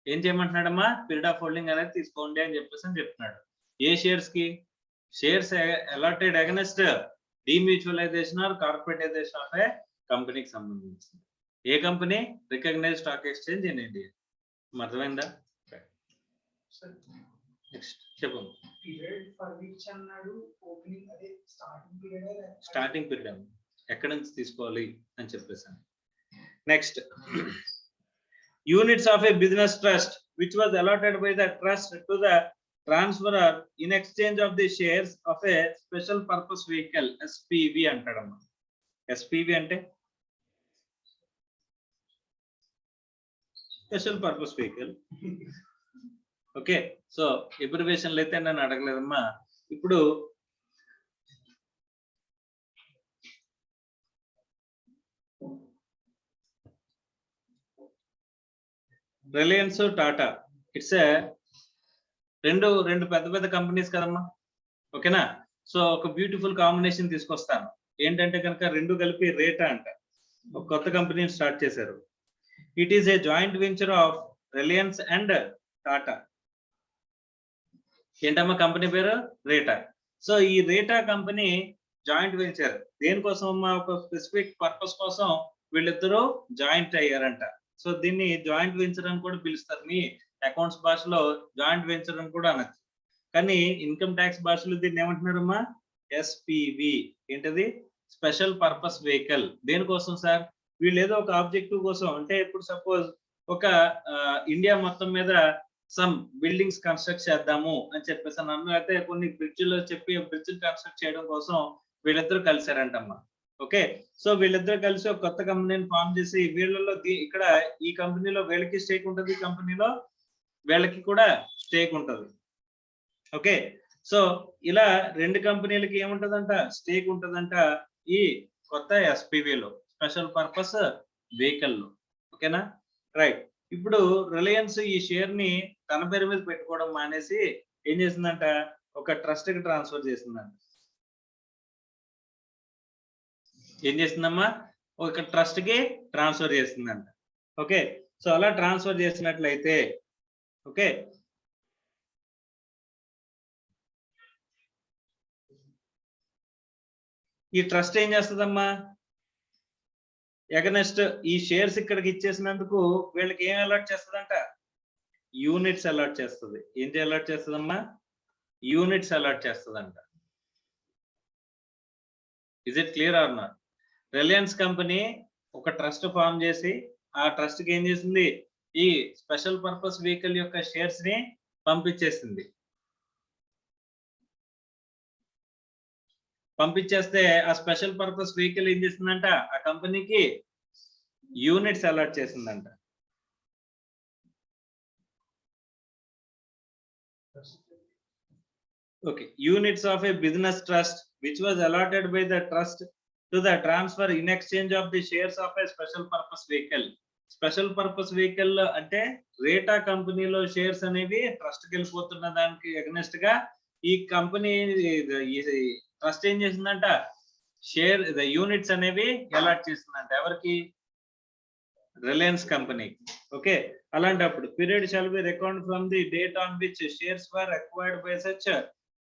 ఏం చేయమంటున్నాడమ్మా, పీరియడ్ ఆఫ్ హోల్డింగ్ అనేది తీసుకోండి అని చెప్పేసి అని చెప్తున్నాడు. ఏ షేర్స్ కి? Shares allotted against demutualisation or corporatisation of a కంపెనీకి సంబంధించింది. A company? Recognised stock exchange in India. అర్థమైందా? నెక్స్ట్ చెప్పు. స్టార్టింగ్ పీరియడ్ ఎక్కడి నుంచి తీసుకోవాలి అని చెప్పేసాను. Next, units of a business trust which was allotted by the trust to the transferor in exchange of the shares of a special purpose vehicle, SPV అంటాడమ్మా. SPV అంటే special purpose vehicle. Okay, so ఎబ్రివేషన్లు అయితే నన్ను అడగలేదమ్మా. ఇప్పుడు Reliance, Tata, it's రెండు పెద్ద పెద్ద companies కదమ్మా. ఓకేనా? సో ఒక బ్యూటిఫుల్ కాంబినేషన్ తీసుకొస్తాను. ఏంటంటే కనుక రెండు కలిపి రేటా అంట ఒక కొత్త కంపెనీని స్టార్ట్ చేశారు. It is a joint venture of Reliance and Tata. ఏంటమ్మా కంపెనీ పేరు? రేటా. సో ఈ రేటా కంపెనీ జాయింట్ వెంచర్ దేనికోసం అమ్మా? ఒక స్పెసిఫిక్ పర్పస్ కోసం వీళ్ళిద్దరూ జాయింట్ అయ్యారంట. సో దీన్ని జాయింట్ వెంచర్ అని కూడా పిలుస్తారు. మీ అకౌంట్స్ భాషలో జాయింట్ వెంచర్ అని కూడా అనొచ్చు, కానీ ఇన్కమ్ ట్యాక్స్ భాషలో దీన్ని ఏమంటున్నారమ్మా? ఎస్పీవి. ఏంటది? Special purpose vehicle. దేనికోసం సార్? వీళ్ళు ఏదో ఒక ఆబ్జెక్టివ్ కోసం, అంటే ఇప్పుడు సపోజ్ ఒక ఇండియా మొత్తం మీద సమ్ బిల్డింగ్స్ కన్స్ట్రక్ట్ చేద్దాము అని చెప్పేసి అన్నాను, అయితే కొన్ని బ్రిడ్జ్లు చెప్పి బ్రిడ్జ్ కన్స్ట్రక్ట్ చేయడం కోసం వీళ్ళిద్దరూ కలిసారంటమ్మా. ఓకే, సో వీళ్ళిద్దరు కలిసి ఒక కొత్త కంపెనీని ఫామ్ చేసి వీళ్ళలో ఇక్కడ ఈ కంపెనీలో వీళ్ళకి స్టేక్ ఉంటుంది, ఈ కంపెనీలో వీళ్ళకి కూడా స్టేక్ ఉంటుంది. ఓకే, సో ఇలా రెండు కంపెనీలకి ఏముంటదంట? స్టేక్ ఉంటదంట ఈ కొత్త ఎస్పీవీలో, స్పెషల్ పర్పస్ వెహికల్ లో. ఓకేనా? రైట్. ఇప్పుడు రిలయన్స్ ఈ షేర్ ని తన పేరు మీద పెట్టుకోవడం మానేసి ఏం చేసిందంట? ఒక ట్రస్ట్ కి ట్రాన్స్ఫర్ చేసిందంట. ఏం చేసిందమ్మా? ఒక ట్రస్ట్ కి ట్రాన్స్ఫర్ చేసిందంట. ఓకే, సో అలా ట్రాన్స్ఫర్ చేసినట్లయితే ఓకే, ఈ ట్రస్ట్ ఏం చేస్తుందమ్మా? ఎగనెస్ట్ ఈ షేర్స్ ఇక్కడికి ఇచ్చేసినందుకు వీళ్ళకి ఏం అలాట్ చేస్తుందంట? యూనిట్స్ అలాట్ చేస్తుంది. ఏంటి అలాట్ చేస్తుందమ్మా? యూనిట్స్ అలాట్ చేస్తుందంట. Is it clear are not? Reliance company ఒక ట్రస్ట్ ఫామ్ చేసి ఆ ట్రస్ట్ కి ఏం చేసింది? ఈ స్పెషల్ పర్పస్ వెహికల్ యొక్క షేర్స్ ని పంపించేసింది. పంపించేస్తే ఆ స్పెషల్ పర్పస్ వెహికల్ ఏం చేసిందంట? ఆ కంపెనీకి యూనిట్స్ అలాట్ చేసిందంట. Okay, units of a business trust which was allotted by the trust to the transfer in exchange of the shares of a special purpose vehicle. Special purpose vehicle అంటే రేటా కంపెనీలో shares అనేవి trust కి వెళ్ళిపోతున్న దానికి against గా ఈ company trust ఏం చేసిందంట, షేర్ యూనిట్స్ అనేవి అలాట్ చేసిందంట. ఎవరికి? Reliance company. ఓకే, అలాంటప్పుడు period shall be record from the date on which shares were acquired by such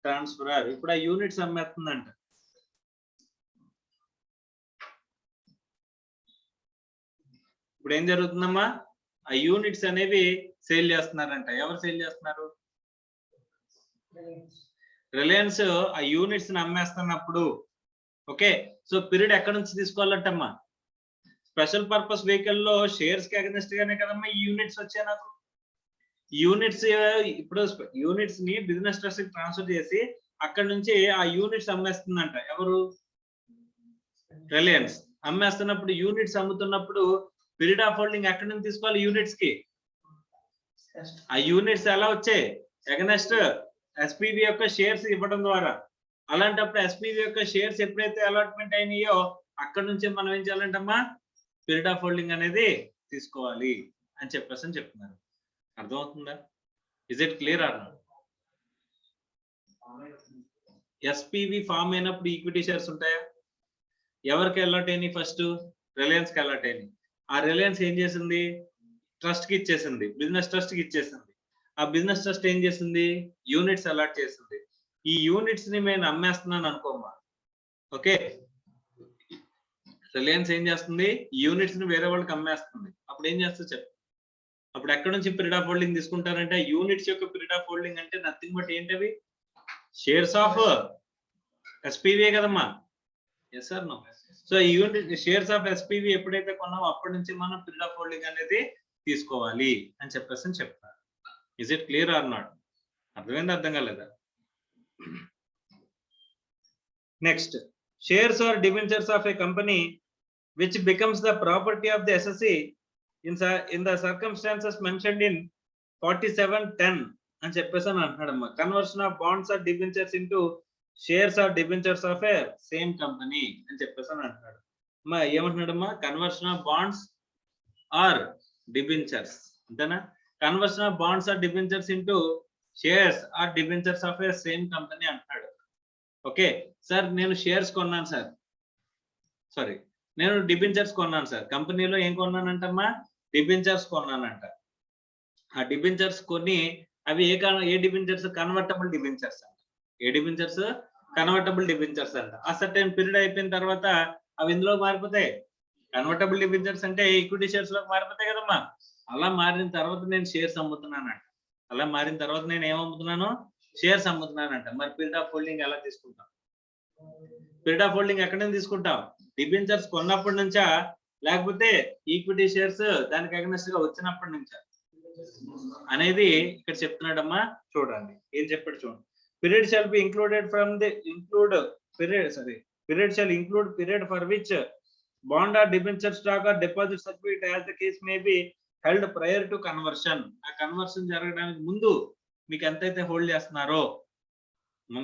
transferor. ఇప్పుడు ఆ యూనిట్స్ అమ్మేస్తుందంట. ఇప్పుడు ఏం జరుగుతుందమ్మా, ఆ యూనిట్స్ అనేవి సేల్ చేస్తున్నారంట. ఎవరు సేల్ చేస్తున్నారు? రిలయన్స్ ఆ యూనిట్స్ ని అమ్మేస్తున్నప్పుడు. ఓకే, సో పీరియడ్ ఎక్కడి నుంచి తీసుకోవాలంటమ్మా? స్పెషల్ పర్పస్ వెహికల్ లో షేర్స్ కి అగెనెస్ట్ గానే కదమ్మా ఈ యూనిట్స్ వచ్చాయి. నాకు యూనిట్స్ ఇప్పుడు యూనిట్స్ ని బిజినెస్ ట్రస్ట్ కి ట్రాన్స్ఫర్ చేసి అక్కడ నుంచి ఆ యూనిట్స్ అమ్మేస్తుందంట. ఎవరు? రిలయన్స్. అమ్మేస్తున్నప్పుడు యూనిట్స్ అమ్ముతున్నప్పుడు పీరియడ్ ఆఫ్ హోల్డింగ్ ఎక్కడి నుంచి తీసుకోవాలి? యూనిట్స్ కి. ఆ యూనిట్స్ ఎలా వచ్చాయి? అగెనెస్ట్ ఎస్పీవి యొక్క షేర్స్ ఇవ్వడం ద్వారా. అలాంటప్పుడు ఎస్పీవి యొక్క షేర్స్ ఎప్పుడైతే అలాట్మెంట్ అయినాయో అక్కడ నుంచి మనం ఏం చేయాలంటమ్మా, పీరియడ్ ఆఫ్ హోల్డింగ్ అనేది తీసుకోవాలి అని చెప్పేసి చెప్తున్నారు. అర్థమవుతుందా? Is it clear are not? SPV form అయినప్పుడు ఈక్విటీ షేర్స్ ఉంటాయా? ఎవరికి అలాట్ అయినాయి? ఫస్ట్ రిలయన్స్ కి అలాట్ అయినాయి. ఆ రిలయన్స్ ఏం చేసింది? ట్రస్ట్ కి ఇచ్చేసింది, బిజినెస్ ట్రస్ట్ కి ఇచ్చేసింది. ఆ బిజినెస్ ట్రస్ట్ ఏం చేసింది? యూనిట్స్ అలాట్ చేసింది. ఈ యూనిట్స్ ని నేను అమ్మేస్తున్నాను అనుకోమ్మా. ఓకే, రిలయన్స్ ఏం చేస్తుంది? యూనిట్స్ ని వేరే వాళ్ళకి అమ్మేస్తుంది. అప్పుడు ఏం చేస్తుంది చెప్పు? అప్పుడు ఎక్కడ నుంచి పీరియడ్ ఆఫ్ హోల్డింగ్ తీసుకుంటారంటే యూనిట్స్ యొక్క పీరియడ్ ఆఫ్ హోల్డింగ్ అంటే నథింగ్ బట్ ఏంటవి? షేర్స్ ఆఫ్ ఎస్పీవీ కదమ్మా. Yes sir no? సో ఈ యూనిట్ షేర్స్ ఆఫ్ ఎస్పీవీ ఎప్పుడైతే కొన్నామో అప్పటి నుంచి మనం పీరియడ్ ఆఫ్ హోల్డింగ్ అనేది తీసుకోవాలి అని చెప్పేసి చెప్తారు. Is it clear are not? అర్థమైందా? అర్థం కాలేదా? Next, shares or debentures of a company which becomes the property of the SSE in the circumstances mentioned in 4710 అని చెప్పేసి అంటున్నాడమ్మా. Conversion of bonds or debentures into shares or debentures of a same company అని చెప్పేసి అంటున్నాడు. అమ్మా ఏమంటున్నాడమ్మా? Conversion of bonds or debentures అంతేనా? Conversion of bonds or debentures into shares or debentures of a same company అంటున్నాడు. Okay sir, నేను shares కొన్నాను sir, sorry నేను డిబెంచర్స్ కొన్నాను సార్. కంపెనీలో ఏం కొన్నానంటమ్మా? డిబెంచర్స్ కొన్నానంట. ఆ డిబెంచర్స్ కొని అవి ఏ డిబెంచర్స్? కన్వర్టబుల్ డిబెంచర్స్ అంట. ఏ డిబెంచర్స్? కన్వర్టబుల్ డిబెంచర్స్ అంట. ఆ సర్టెన్ పీరియడ్ అయిపోయిన తర్వాత అవి ఇందులో మారిపోతాయి. కన్వర్టబుల్ డిబెంచర్స్ అంటే ఈక్విటీ షేర్స్ లోకి మారిపోతాయి కదమ్మా. అలా మారిన తర్వాత నేను షేర్స్ అమ్ముతున్నానంట. అలా మారిన తర్వాత నేను ఏం అమ్ముతున్నాను? షేర్స్ అమ్ముతున్నానంట. మరి పీరియడ్ ఆఫ్ హోల్డింగ్ ఎలా తీసుకుంటాం? పీరియడ్ ఆఫ్ హోల్డింగ్ ఎక్కడ నుంచి తీసుకుంటాం? డిబెంచర్స్ కొన్నప్పటి నుంచా, లేకపోతే ఈక్విటీ షేర్స్ దానికి అగెనెస్ట్ గా వచ్చినప్పటి నుంచా అనేది ఇక్కడ చెప్తున్నాడమ్మా. చూడండి ఏం చెప్పాడు చూడండి. Period shall be included from the period shall include period for which bond or debenture stock or deposit certificate as the case may be held prior to conversion. ఆ కన్వర్షన్ జరగడానికి ముందు మీకు ఎంతైతే హోల్డ్ చేస్తున్నారో,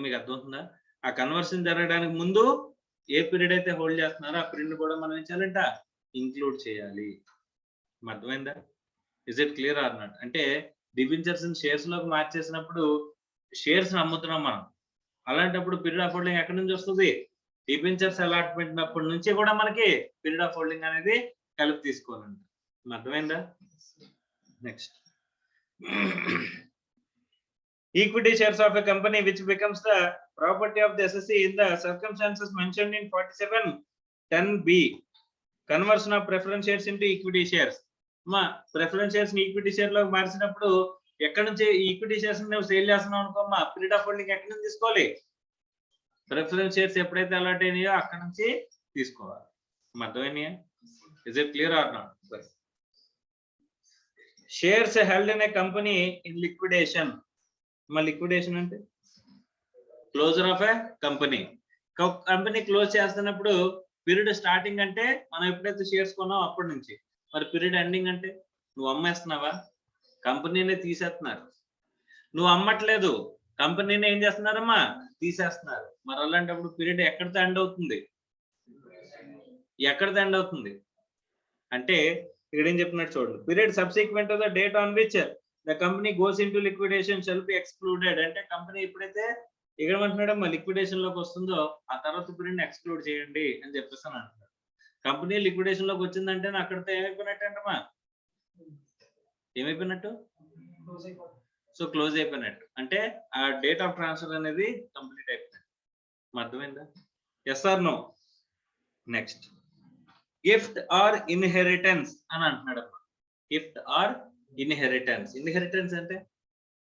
మీకు అర్థమవుతుందా? ఆ కన్వర్షన్ జరగడానికి ముందు ఏ పీరియడ్ అయితే హోల్డ్ చేస్తున్నారో ఆ పీరియడ్ కూడా మనం ఏం చేయాలంట? ఇంక్లూడ్ చేయాలి. అర్థమైందా? Is it clear are not? అంటే డిబెంచర్స్ షేర్స్ లోకి మార్చేసినప్పుడు షేర్స్ అమ్ముతున్నాం మనం. అలాంటప్పుడు పీరియడ్ ఆఫ్ హోల్డింగ్ ఎక్కడి నుంచి వస్తుంది? డిబెంచర్స్ అలాట్మెంట్ అప్పటి నుంచి కూడా మనకి పీరియడ్ ఆఫ్ హోల్డింగ్ అనేది కలిపి తీసుకోవాలంట. అర్థమైందా? Next, equity shares of a company which becomes the property of the SSE in the circumstances mentioned in 4710B. Conversion of preference shares into equity shares. మా preference shares ని equity share లోకి మార్చినప్పుడు ఎక్కడి నుంచి equity shares నువ్వు sale చేస్తున్నావు అనుకో, మా పీరియడ్ ఆఫ్ హోల్డింగ్ ఎక్కడి నుంచి తీసుకోవాలి? ప్రిఫరెన్స్ షేర్స్ ఎప్పుడైతే అలాట్ అయినాయో అక్కడ నుంచి తీసుకోవాలి. అర్థమైనాయా? Is it clear are not? Shares held in a company in liquidation. మా లిక్విడేషన్ అంటే closure of a company. Company close చేస్తున్నప్పుడు పీరియడ్ స్టార్టింగ్ అంటే మనం ఎప్పుడైతే షేర్స్ కొన్నాం అప్పటి నుంచి. మరి పీరియడ్ ఎండింగ్ అంటే నువ్వు అమ్మేస్తున్నావా? కంపెనీనే తీసేస్తున్నారు. నువ్వు అమ్మట్లేదు, కంపెనీనే ఏం చేస్తున్నారమ్మా? తీసేస్తున్నారు. మరి అలాంటప్పుడు పీరియడ్ ఎక్కడితో ఎండ్ అవుతుంది? ఎక్కడ ఎండ్ అవుతుంది అంటే ఇక్కడ ఏం చెప్పినట్టు చూడండి, period subsequent to the date on which the company goes into liquidation shall be excluded. అంటే కంపెనీ ఎప్పుడైతే ఇక్కడ అంటున్నాడమ్మా లిక్విడేషన్ లోకి వస్తుందో ఆ తర్వాత పీరియడ్ ఎక్స్క్లూడ్ చేయండి అని చెప్పేసి అని అంటున్నాడు. కంపెనీ లిక్విడేషన్ లోకి వచ్చిందంటే అక్కడితో ఏమైపోయినట్టు అంటమ్మా, ఏమైపోయినట్టు, సో క్లోజ్ అయిపోయినట్టు. అంటే ఆ డేట్ ఆఫ్ ట్రాన్స్ఫర్ అనేది కంప్లీట్ అయిపోయినట్టు. అర్థమైందా? Yes or no? Next, gift or inheritance అని అంటున్నాడు అమ్మా. Gift or inheritance. ఇన్హెరిటెన్స్ అంటే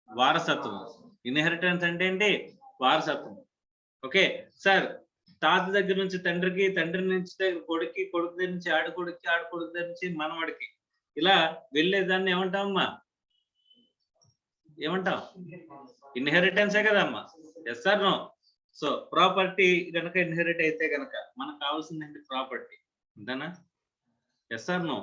వారసత్వం. ఇన్హెరిటెన్స్ అంటే ఏంటి? వారసత్వం. ఓకే సార్, తాత దగ్గర నుంచి తండ్రికి, తండ్రి నుంచి కొడుక్కి, కొడుకు దగ్గర నుంచి ఆడకొడుక్కి, ఆడకొడుకు దగ్గర నుంచి మనవడికి, ఇలా వెళ్ళేదాన్ని ఏమంటామమ్మా? ఏమంటాం? ఇన్హెరిటెన్సే కదమ్మా. Yes or no? So property కనుక ఇన్హెరిట్ అయితే కనుక మనకు కావాల్సింది ఏంటి? ప్రాపర్టీ. అంతేనా? Yes or no?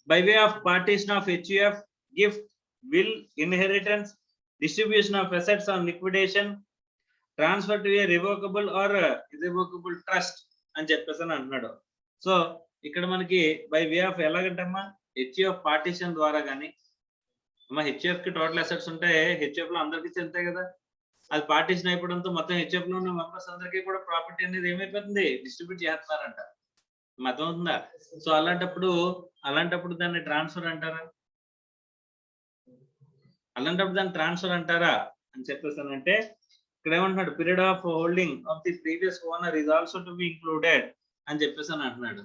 By way of partition of HUF, గిఫ్ట్, will, inheritance, distribution of assets on liquidation, transfer to a revocable or irrevocable trust అని చెప్పేసి అని అంటున్నాడు. సో ఇక్కడ మనకి బై వే ఆఫ్ ఎలాగంటమ్మా, HUF పార్టీషన్ ద్వారా కానీ, అమ్మా HUF కి టోటల్ అసెట్స్ ఉంటాయి, HUF లో అందరికీ చెందుతాయి కదా, అది పార్టీషన్ అయిపోవడంతో మొత్తం HUF లో ఉన్న మెంబర్స్ అందరికీ కూడా ప్రాపర్టీ అనేది ఏమైపోతుంది? డిస్ట్రిబ్యూట్ చేస్తున్నారంట. అర్థమవుతుందా? సో అలాంటప్పుడు దాన్ని ట్రాన్స్ఫర్ అంటారా? అలాంటప్పుడు దాన్ని ట్రాన్స్ఫర్ అంటారా అని చెప్పేసానంటే ఇక్కడ ఏమంటున్నాడు, period of holding of the previous owner is also to be included అని చెప్పేసి అని అంటున్నాడు.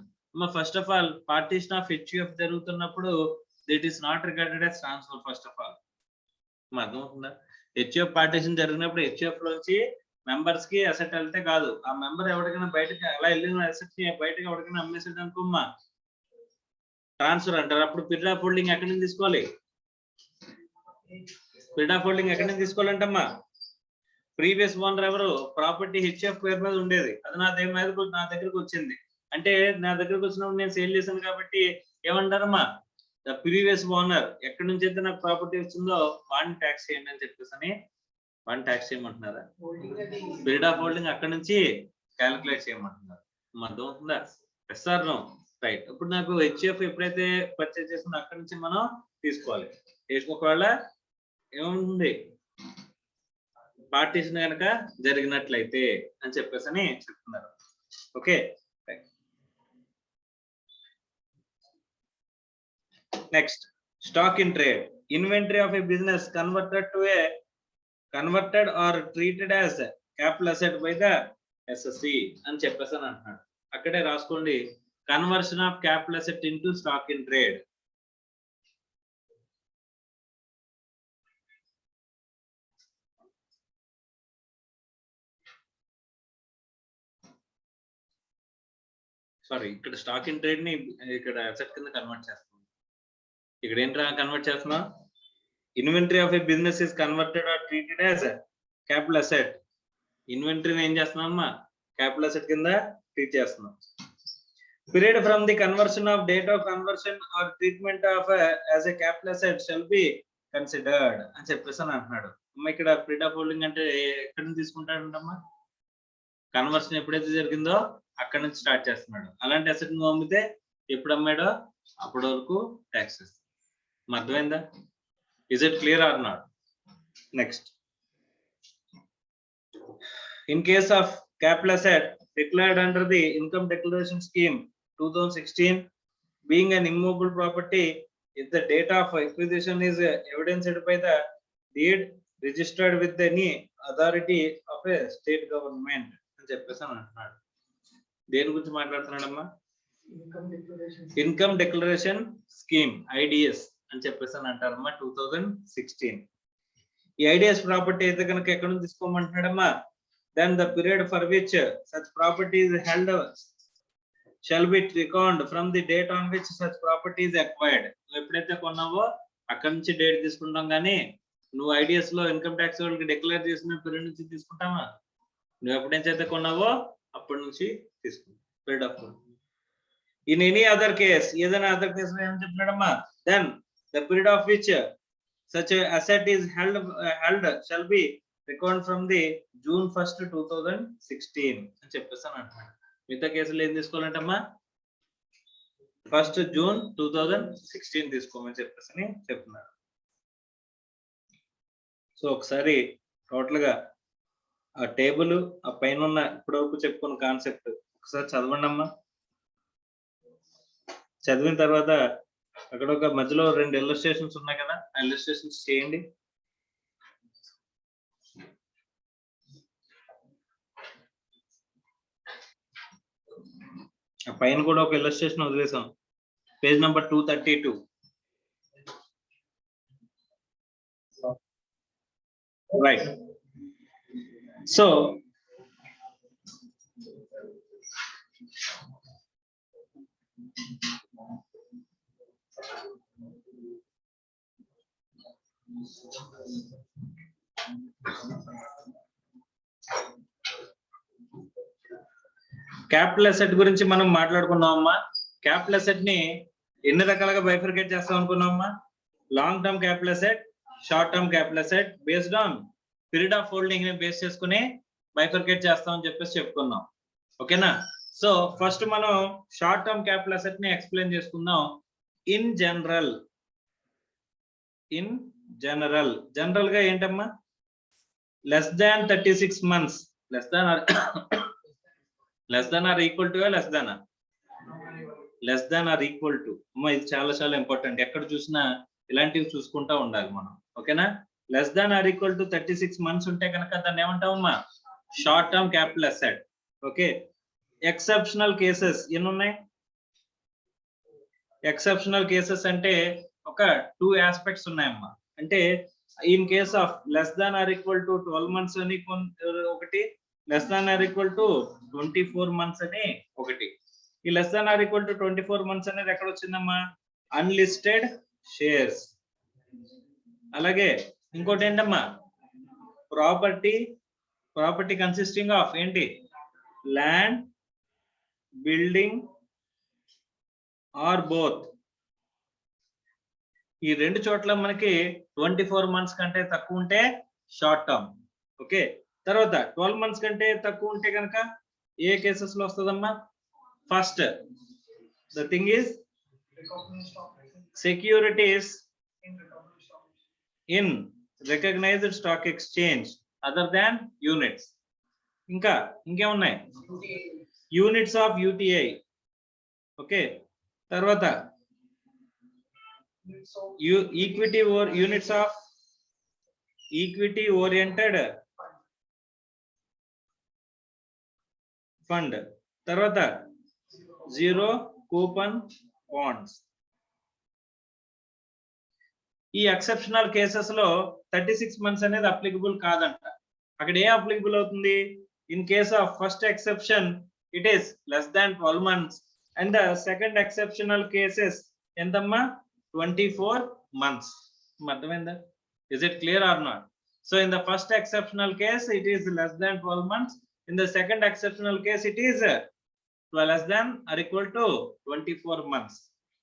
First of all partition of HUF జరుగుతున్నప్పుడు that is not regarded as transfer. First of all అర్థమవుతుందా? HUF పార్టీషన్ జరిగినప్పుడు HUF లోంచి మెంబర్స్ కి asset వెళ్తే కాదు, ఆ మెంబర్ ఎవరికైనా బయటకి అలా వెళ్ళిన అసెట్ ని బయటకి ఎవరికైనా అమ్మేసాడు అనుకోమ్మా, ట్రాన్స్ఫర్ అంటారు. అప్పుడు పీరియడ్ ఆఫ్ హోల్డింగ్ ఎక్కడి నుంచి తీసుకోవాలి? పీరియడ్ ఆఫ్ హోల్డింగ్ ఎక్కడి నుంచి తీసుకోవాలంటమ్మా? ప్రీవియస్ ఓనర్ ఎవరు? ప్రాపర్టీ HUF పేరు మీద ఉండేది, అది నా దగ్గరకు వచ్చింది అంటే, నా దగ్గరకు వచ్చినప్పుడు నేను సేల్ చేశాను కాబట్టి ఏమంటారమ్మా? ద ప్రీవియస్ ఓనర్ ఎక్కడి నుంచి అయితే నాకు ప్రాపర్టీ వచ్చిందో వాడిని ట్యాక్స్ చేయండి అని చెప్పేసి వాడిని ట్యాక్స్ చేయమంటున్నారా? పీరియడ్ ఆఫ్ హోల్డింగ్ అక్కడి నుంచి క్యాలిక్యులేట్ చేయమంటున్నారు. అర్థమవుతుందా? Yes or no? రైట్. ఇప్పుడు నాకు HUF ఎప్పుడైతే పర్చేజ్ చేస్తుందో అక్కడి నుంచి మనం తీసుకోవాలి. ఒకవేళ ఏముంది, పార్టీషన్ కనుక జరిగినట్లయితే అని చెప్పేసి అని చెప్తున్నారు. Okay, next, stock in trade. Inventory of a business converted or treated as capital asset by the SSC అని చెప్పేసి అని అంటున్నాడు. అక్కడే రాసుకోండి, conversion of capital asset into stock in trade. Sorry, ఇక్కడ స్టాక్ ఇన్ ట్రేడ్ ని ఇక్కడ అసెట్ కింద కన్వర్ట్ చేస్తున్నాం. ఇక్కడ ఏంట్రా కన్వర్ట్ చేస్తున్నాం? Inventory of a business is converted or treated as capital asset. ఇన్వెంటరీని ఏం చేస్తున్నాం అమ్మా? క్యాపిటల్ అసెట్ కింద ట్రీట్ చేస్తున్నాం. Period from the conversion of date of conversion or treatment of as a capital asset shall be considered అని చెప్పేసి అని అంటున్నాడు. అమ్మ ఇక్కడ పీరియడ్ ఆఫ్ హోల్డింగ్ అంటే ఎక్కడి నుంచి తీసుకుంటాడంటమ్మా? కన్వర్షన్ ఎప్పుడైతే జరిగిందో అక్కడ నుంచి స్టార్ట్ చేస్తున్నాడు. అలాంటి అసెట్ నువ్వు అమ్మితే ఎప్పుడు అమ్మాడో అప్పటి వరకు ట్యాక్స్ చేస్తాడు. అర్థమైందా? Is it clear are not? Next, in case of capital asset declared under the income declaration scheme 2016 being an immovable property, if the date of acquisition is evidenced by the deed registered with any authority of a state government అని చెప్పేసి అంటున్నాడు. దేని గురించి మాట్లాడుతున్నాడమ్మా? Income declaration scheme, IDS అని చెప్పేసి అంటారమ్మా. 2016 ఈ IDS property అయితే కనుక ఎక్కడ నుంచి తీసుకోమంటున్నాడమ్మా? Then the period for which such property is held shall be reckoned from the date on which such property is acquired. ఎప్పుడైతే కొన్నావో అక్కడ నుంచి డేట్ తీసుకుంటాం, కానీ నువ్వు IDS లో ఇన్కమ్ ట్యాక్స్ వాళ్ళకి డిక్లేర్ చేసిన పీరియడ్ నుంచి తీసుకుంటావా? నువ్వు ఎప్పటి నుంచి అయితే కొన్నావో అప్పటి నుంచి తీసుకుంటావు period of. In any other case, ఏదైనా అదర్ కేసు లో ఏమని చెప్పినాడమ్మా? Then the period of which such a asset is held shall be record from the June 1st, 2016 అని చెప్పేసాను అంటున్నాడు. మిగతా కేసులు ఏం తీసుకోవాలంటమ్మా 1st June 2016 తీసుకోమని చెప్పేసి చెప్తున్నారు. సో ఒకసారి టోటల్ గా ఆ టేబుల్ ఆ పైన ఉన్న ఇప్పటివరకు చెప్పుకున్న కాన్సెప్ట్ ఒకసారి చదవండి అమ్మా. చదివిన తర్వాత అక్కడ ఒక మధ్యలో 2 ఇల్లస్ట్రేషన్స్ ఉన్నాయి కదా, ఆ ఇల్లస్ట్రేషన్స్ చేయండి. ఆ పైన కూడా ఒక ఇల్లస్ట్రేషన్ వదిలేసాం, page number 232. Right. So capital asset గురించి మనం మాట్లాడుకున్నామమ్మా. క్యాపిటల్ అసెట్ ని ఎన్ని రకాలుగా బైఫర్కేట్ చేస్తాం అనుకున్నామమ్మా? Long term capital asset, short term capital asset based on period of holding ని బేస్ చేసుకుని బైఫర్కేట్ చేస్తామని చెప్పేసి చెప్పుకున్నాం. ఓకేనా? సో ఫస్ట్ మనం షార్ట్ టర్మ్ క్యాపిటల్ అసెట్ ని ఎక్స్ప్లెయిన్ చేసుకుందాం. ఇన్ జనరల్ గా ఏంటమ్మా? Less than 36 months, less than or equal to less than or equal to. అమ్మా ఇది చాలా ఇంపార్టెంట్, ఎక్కడ చూసినా ఇలాంటివి చూసుకుంటా ఉండాలి మనం. ఓకేనా? Less than or equal to 36 months ఉంటే కనుక దాన్ని ఏమంటామమ్మా? Short term capital asset. Okay. Exceptional cases ఎన్ని ఉన్నాయి? ఎక్సెప్షనల్ కేసెస్ అంటే ఒక 2 ఆస్పెక్ట్స్ ఉన్నాయమ్మా. అంటే in case of less than or equal to 12 months అని ఒకటి, less than or equal to 24 months అని ఒకటి. ఈ less than or equal to 24 months అనేది ఎక్కడ వచ్చిందమ్మా? Unlisted shares. అలాగే ఇంకోటి ఏంటమ్మా? ప్రాపర్టీ కన్సిస్టింగ్ ఆఫ్ ఏంటి? Land, building or both. ఈ 2 చోట్ల మనకి 24 months కంటే తక్కువ ఉంటే షార్ట్ టర్మ్. ఓకే. తర్వాత 12 months కంటే తక్కువ ఉంటే కనుక ఏ కేసెస్ లో వస్తుందమ్మా? First the thing is securities in recognised stock exchange other than units. ఇంకేమున్నాయి? Units of UTI. ఓకే. తర్వాత equity units of equity oriented fund. తర్వాత జీరో కూపన్ బాండ్స్. ఈ ఎక్సెప్షనల్ కేసెస్ లో 36 months అనేది అప్లికబుల్ కాదంట. అక్కడ ఏ అప్లికబుల్ అవుతుంది? In case of first exception it is less than 12 months and the second exceptional cases ఎంతమ్మా? 24 months. అర్థమైందా? ఇస్ ఇట్ క్లియర్ ఆర్ నాట్? So in the first exceptional case it is less than 12 months. In the second exceptional case it is less than or equal to 24 months.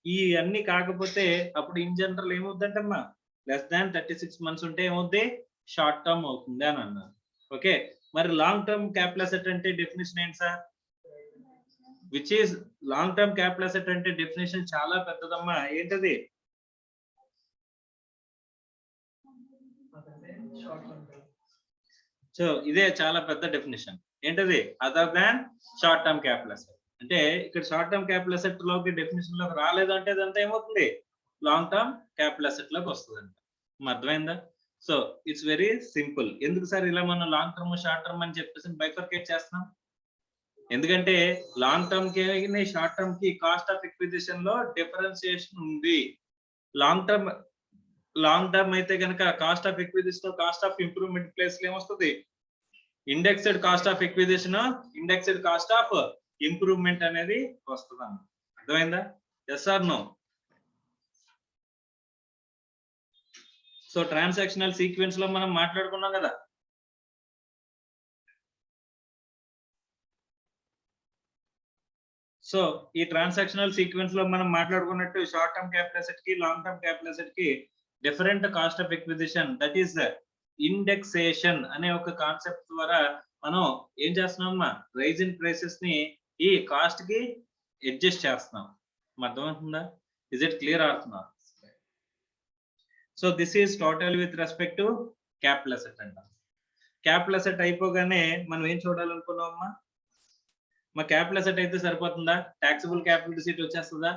ఈ అన్ని కాకపోతే అప్పుడు in general ఏమవుతుందంటమ్మా? Less than 36 months ఉంటే ఏమవుద్ది? Short term అవుతుంది అని అన్నారు. ఓకే. మరి లాంగ్ టర్మ్ క్యాపిటల్ అసెట్ అంటే డెఫినేషన్ ఏంటి sir? Which is long term capital asset అంటే డెఫినేషన్ చాలా పెద్దదమ్మా. ఏంటది? సో ఇదే చాలా పెద్ద డెఫినేషన్. ఏంటది? Other than short term capital asset. అంటే ఇక్కడ షార్ట్ టర్మ్ క్యాపిటల్ అసెట్ లోకి డెఫినేషన్ లోకి రాలేదు అంటే అదంతా ఏమవుతుంది? లాంగ్ టర్మ్ క్యాపిటల్ అసెట్ లోకి వస్తుందంట. అర్థమైందా? So it's very simple. ఎందుకు సార్ ఇలా మనం లాంగ్ టర్మ్ షార్ట్ టర్మ్ అని చెప్పేసి బైఫర్కేట్ చేస్తున్నాం? ఎందుకంటే లాంగ్ టర్మ్ కి షార్ట్ టర్మ్ కి కాస్ట్ ఆఫ్ ఎక్విజిషన్ లో డిఫరెన్సియేషన్ ఉంది. లాంగ్ టర్మ్ అయితే కనుక cost of acquisition cost of improvement place లో ఏమొస్తుంది? Indexed cost of acquisition, indexed cost of improvement అనేది వస్తుంది. అర్థమైందా? Yes or no? So transactional sequence లో మనం మాట్లాడుకున్నాం కదా. సో ఈ ట్రాన్సాక్షనల్ సీక్వెన్స్ లో మనం మాట్లాడుకున్నట్టు షార్ట్ టర్మ్ క్యాపిటల్ అసెట్ కి లాంగ్ టర్మ్ క్యాపిటల్ అసెట్ కి different cost of acquisition, that is indexation అనే ఒక కాన్సెప్ట్ ద్వారా మనం ఏం చేస్తున్నామమ్మా, రైజ్ ఇన్ ప్రైసెస్ ని ఈ కాస్ట్ కి అడ్జస్ట్ చేస్తున్నాం. అర్థమవుతుందా? ఇస్ ఇట్ క్లియర్ అవుతున్నా? So this is total with respect to capital asset అంట. క్యాపిటల్ అసెట్ అయిపోగానే మనం ఏం చూడాలనుకున్నామమ్మా, మా క్యాపిటల్ అసెట్ అయితే సరిపోతుందా? టాక్సిబుల్ క్యాపిటల్ రిసీట్ వచ్చేస్తుందా?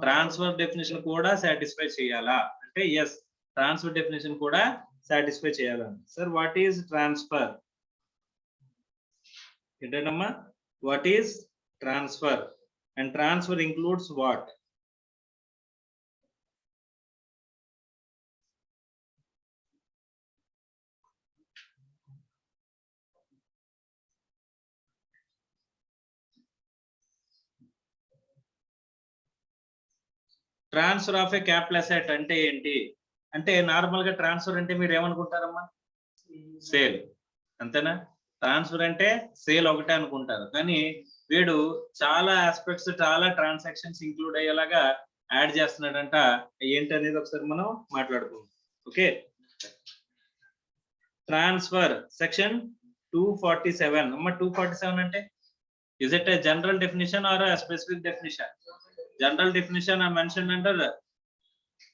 ట్రాన్స్ఫర్ డెఫినేషన్ కూడా సాటిస్ఫై చేయాలా అంటే ఎస్, ట్రాన్స్ఫర్ డెఫినేషన్ కూడా సాటిస్ఫై చేయాలని. Sir what is transfer? ఏంటమ్మా, what is transfer? And transfer includes what? Transfer of a capital asset అంటే ఏంటి అంటే, నార్మల్ గా ట్రాన్స్ఫర్ అంటే మీరు ఏమనుకుంటారమ్మా, సేల్, అంతేనా? ట్రాన్స్ఫర్ అంటే సేల్ ఒకటే అనుకుంటారు, కానీ వీడు చాలా ఆస్పెక్ట్స్, చాలా ట్రాన్సాక్షన్స్ ఇంక్లూడ్ అయ్యేలాగా యాడ్ చేస్తున్నాడంట. ఏంటి అనేది ఒకసారి మనం మాట్లాడుకుందాం. Okay, transfer section 247. అమ్మ 247 అంటే is it a general definition or a specific definition? General definition I mentioned under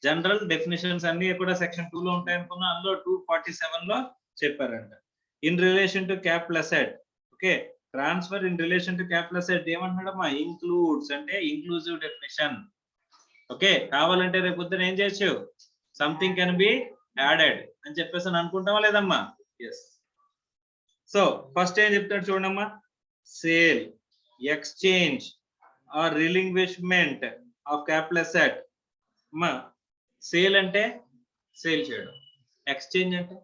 general definitions అన్ని కూడా సెక్షన్ 2 లో ఉంటాయి అనుకున్నా, అందులో 247 లో చెప్పారంట. In relation to capital asset. Okay, transfer in relation to capital asset ఏమంటున్నాడమ్మా, ఇంక్లూడ్స్ అంటే ఇంక్లూజివ్ డెఫినేషన్. ఓకే, కావాలంటే రేపు పొద్దున ఏం చేయొచ్చు, సంథింగ్ కెన్ బి యాడెడ్ అని చెప్పేసి అని అనుకుంటావా లేదమ్మా? ఎస్. సో ఫస్ట్ ఏం చెప్తాడు చూడమ్మా, sale, exchange or relinquishment of capital asset. అమ్మా సేల్ అంటే సేల్ చేయడం, ఎక్స్చేంజ్ అంటే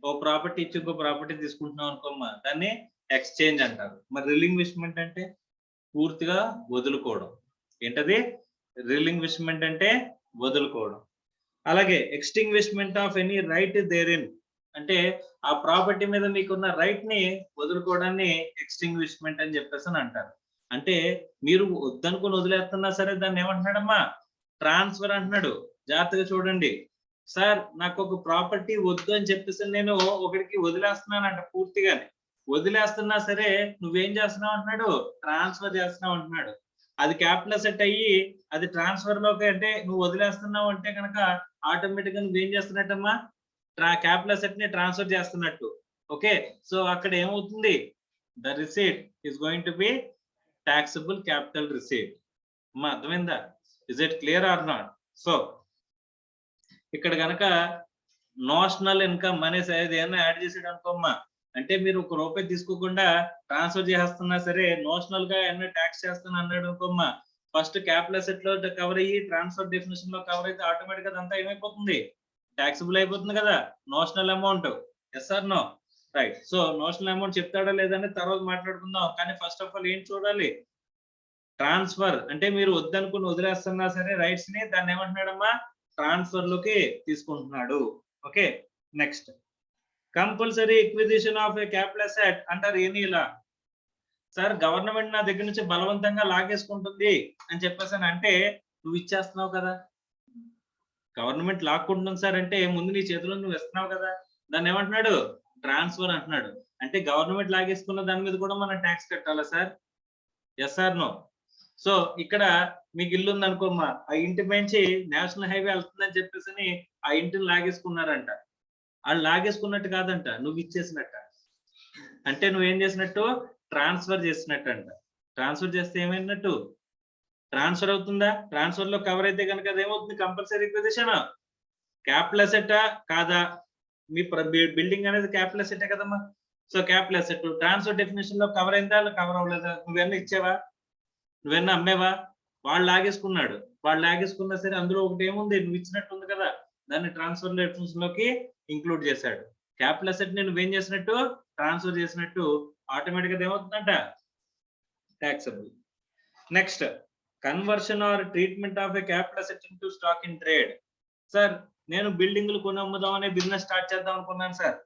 ఓ ప్రాపర్టీ ఇచ్చి ఇంకో ప్రాపర్టీ తీసుకుంటున్నాం అనుకోమ్మా, దాన్ని ఎక్స్చేంజ్ అంటారు. మరి రిలింగ్విష్మెంట్ అంటే పూర్తిగా వదులుకోవడం. ఏంటది? రిలింగ్విష్మెంట్ అంటే వదులుకోవడం. అలాగే ఎక్స్టింగ్విష్మెంట్ ఆఫ్ ఎనీ రైట్ దేరిన్ అంటే ఆ ప్రాపర్టీ మీద మీకున్న రైట్ ని వదులుకోవడాన్ని ఎక్స్టింగ్విష్మెంట్ అని చెప్పేసి అని అంటారు. అంటే మీరు వద్దనుకుని వదిలేస్తున్నా సరే దాన్ని ఏమంటున్నాడమ్మా, ట్రాన్స్ఫర్ అంటున్నాడు. జాగ్రత్తగా చూడండి సార్, నాకు ఒక ప్రాపర్టీ వద్దు అని చెప్పేసి నేను ఒకరికి వదిలేస్తున్నానంట, పూర్తిగానే వదిలేస్తున్నా సరే నువ్వేం చేస్తున్నావు అంటున్నాడు, ట్రాన్స్ఫర్ చేస్తున్నావు అంటున్నాడు. అది క్యాపిటల్ అసెట్ అయ్యి అది ట్రాన్స్ఫర్ లోకి అంటే నువ్వు వదిలేస్తున్నావు అంటే కనుక ఆటోమేటిక్ గా నువ్వేం చేస్తున్నట్టమ్మా, క్యాపిటల్ అసెట్ ని ట్రాన్స్ఫర్ చేస్తున్నట్టు. ఓకే, సో అక్కడ ఏమవుతుంది, the receipt is going to be taxable capital receipt. అమ్మా అర్థమైందా? ఇస్ ఇట్ క్లియర్ ఆర్ నాట్? సో ఇక్కడ కనుక నోషనల్ ఇన్కమ్ అనేసి ఏదైనా యాడ్ చేసాడు అనుకోమ్మా, అంటే మీరు ₹1 తీసుకోకుండా ట్రాన్స్ఫర్ చేస్తున్నా సరే నోషనల్ గా ఏమైనా ట్యాక్స్ చేస్తాను అన్నాడు అనుకోమ్మా, ఫస్ట్ క్యాపిటల్ అసెట్ లో కవర్ అయ్యి ట్రాన్స్ఫర్ డెఫినేషన్ లో కవర్ అయితే ఆటోమేటిక్ గా అంతా ఏమైపోతుంది, ట్యాక్సిబుల్ అయిపోతుంది కదా, notional amount. Yes or no? Right. So notional amount చెప్తాడా లేదని తర్వాత మాట్లాడుకుందాం, కానీ ఫస్ట్ ఆఫ్ ఆల్ ఏం చూడాలి, ట్రాన్స్ఫర్ అంటే మీరు వద్దనుకుని వదిలేస్తున్నా సరే రైట్స్ ని, దాన్ని ఏమంటున్నాడమ్మా, ట్రాన్స్ఫర్ లోకి తీసుకుంటున్నాడు. Okay, next compulsory acquisition of a capital asset అంటారు ఎనీ లా. సార్ గవర్నమెంట్ నా దగ్గర నుంచి బలవంతంగా లాగేసుకుంటుంది అని చెప్పేసి అంటే నువ్వు ఇచ్చేస్తున్నావు కదా, గవర్నమెంట్ లాక్కుంటుంది సార్ అంటే ముందు నీ చేతిలో నువ్వు ఇస్తున్నావు కదా, దాన్ని ఏమంటున్నాడు, ట్రాన్స్ఫర్ అంటున్నాడు. అంటే గవర్నమెంట్ లాగేసుకున్న దాని మీద కూడా మనం ట్యాక్స్ కట్టాలా sir? Yes or no? So ఇక్కడ మీకు ఇల్లు ఉంది అనుకోమ్మా, ఆ ఇంటి నుంచి నేషనల్ హైవే వెళ్తుందని చెప్పేసి ఆ ఇంటిని లాగేసుకున్నారంట. వాళ్ళు లాగేసుకున్నట్టు కాదంట, నువ్వు ఇచ్చేసినట్ట. అంటే నువ్వేం చేసినట్టు, ట్రాన్స్ఫర్ చేసినట్టు అంట. ట్రాన్స్ఫర్ చేస్తే ఏమైనట్టు, ట్రాన్స్ఫర్ అవుతుందా? ట్రాన్స్ఫర్ లో కవర్ అయితే కనుక అదేమవుతుంది, కంపల్సరీ ఎక్విజిషన్. క్యాపిటల్ అసెట్టా కాదా? మీ బిల్డింగ్ అనేది క్యాపిటల్ అసెట్టే కదమ్మా. So capital asset transfer definition లో కవర్ అయిందా, కవర్ అవ్వలేదా? నువ్వెన్నా ఇచ్చావా, నువ్వెన్నా అమ్మేవా? వాళ్ళు లాగేసుకున్నాడు, వాళ్ళు లాగేసుకున్నా సరే అందులో ఒకటి ఏముంది, నువ్వు ఇచ్చినట్టు ఉంది కదా, దాన్ని ట్రాన్స్ఫర్ డెఫినేషన్ లోకి ఇంక్లూడ్ చేశాడు. క్యాపిటల్ అసెట్ ని నువ్వేం చేసినట్టు, ట్రాన్స్ఫర్ చేసినట్టు, ఆటోమేటిక్ గా ఏమవుతుందంట, taxable. Next conversion or treatment of a capital asset into stock in trade. Sir నేను బిల్డింగ్లు కొని అమ్ముదాం అనే బిజినెస్ స్టార్ట్ చేద్దాం అనుకున్నాను సార్,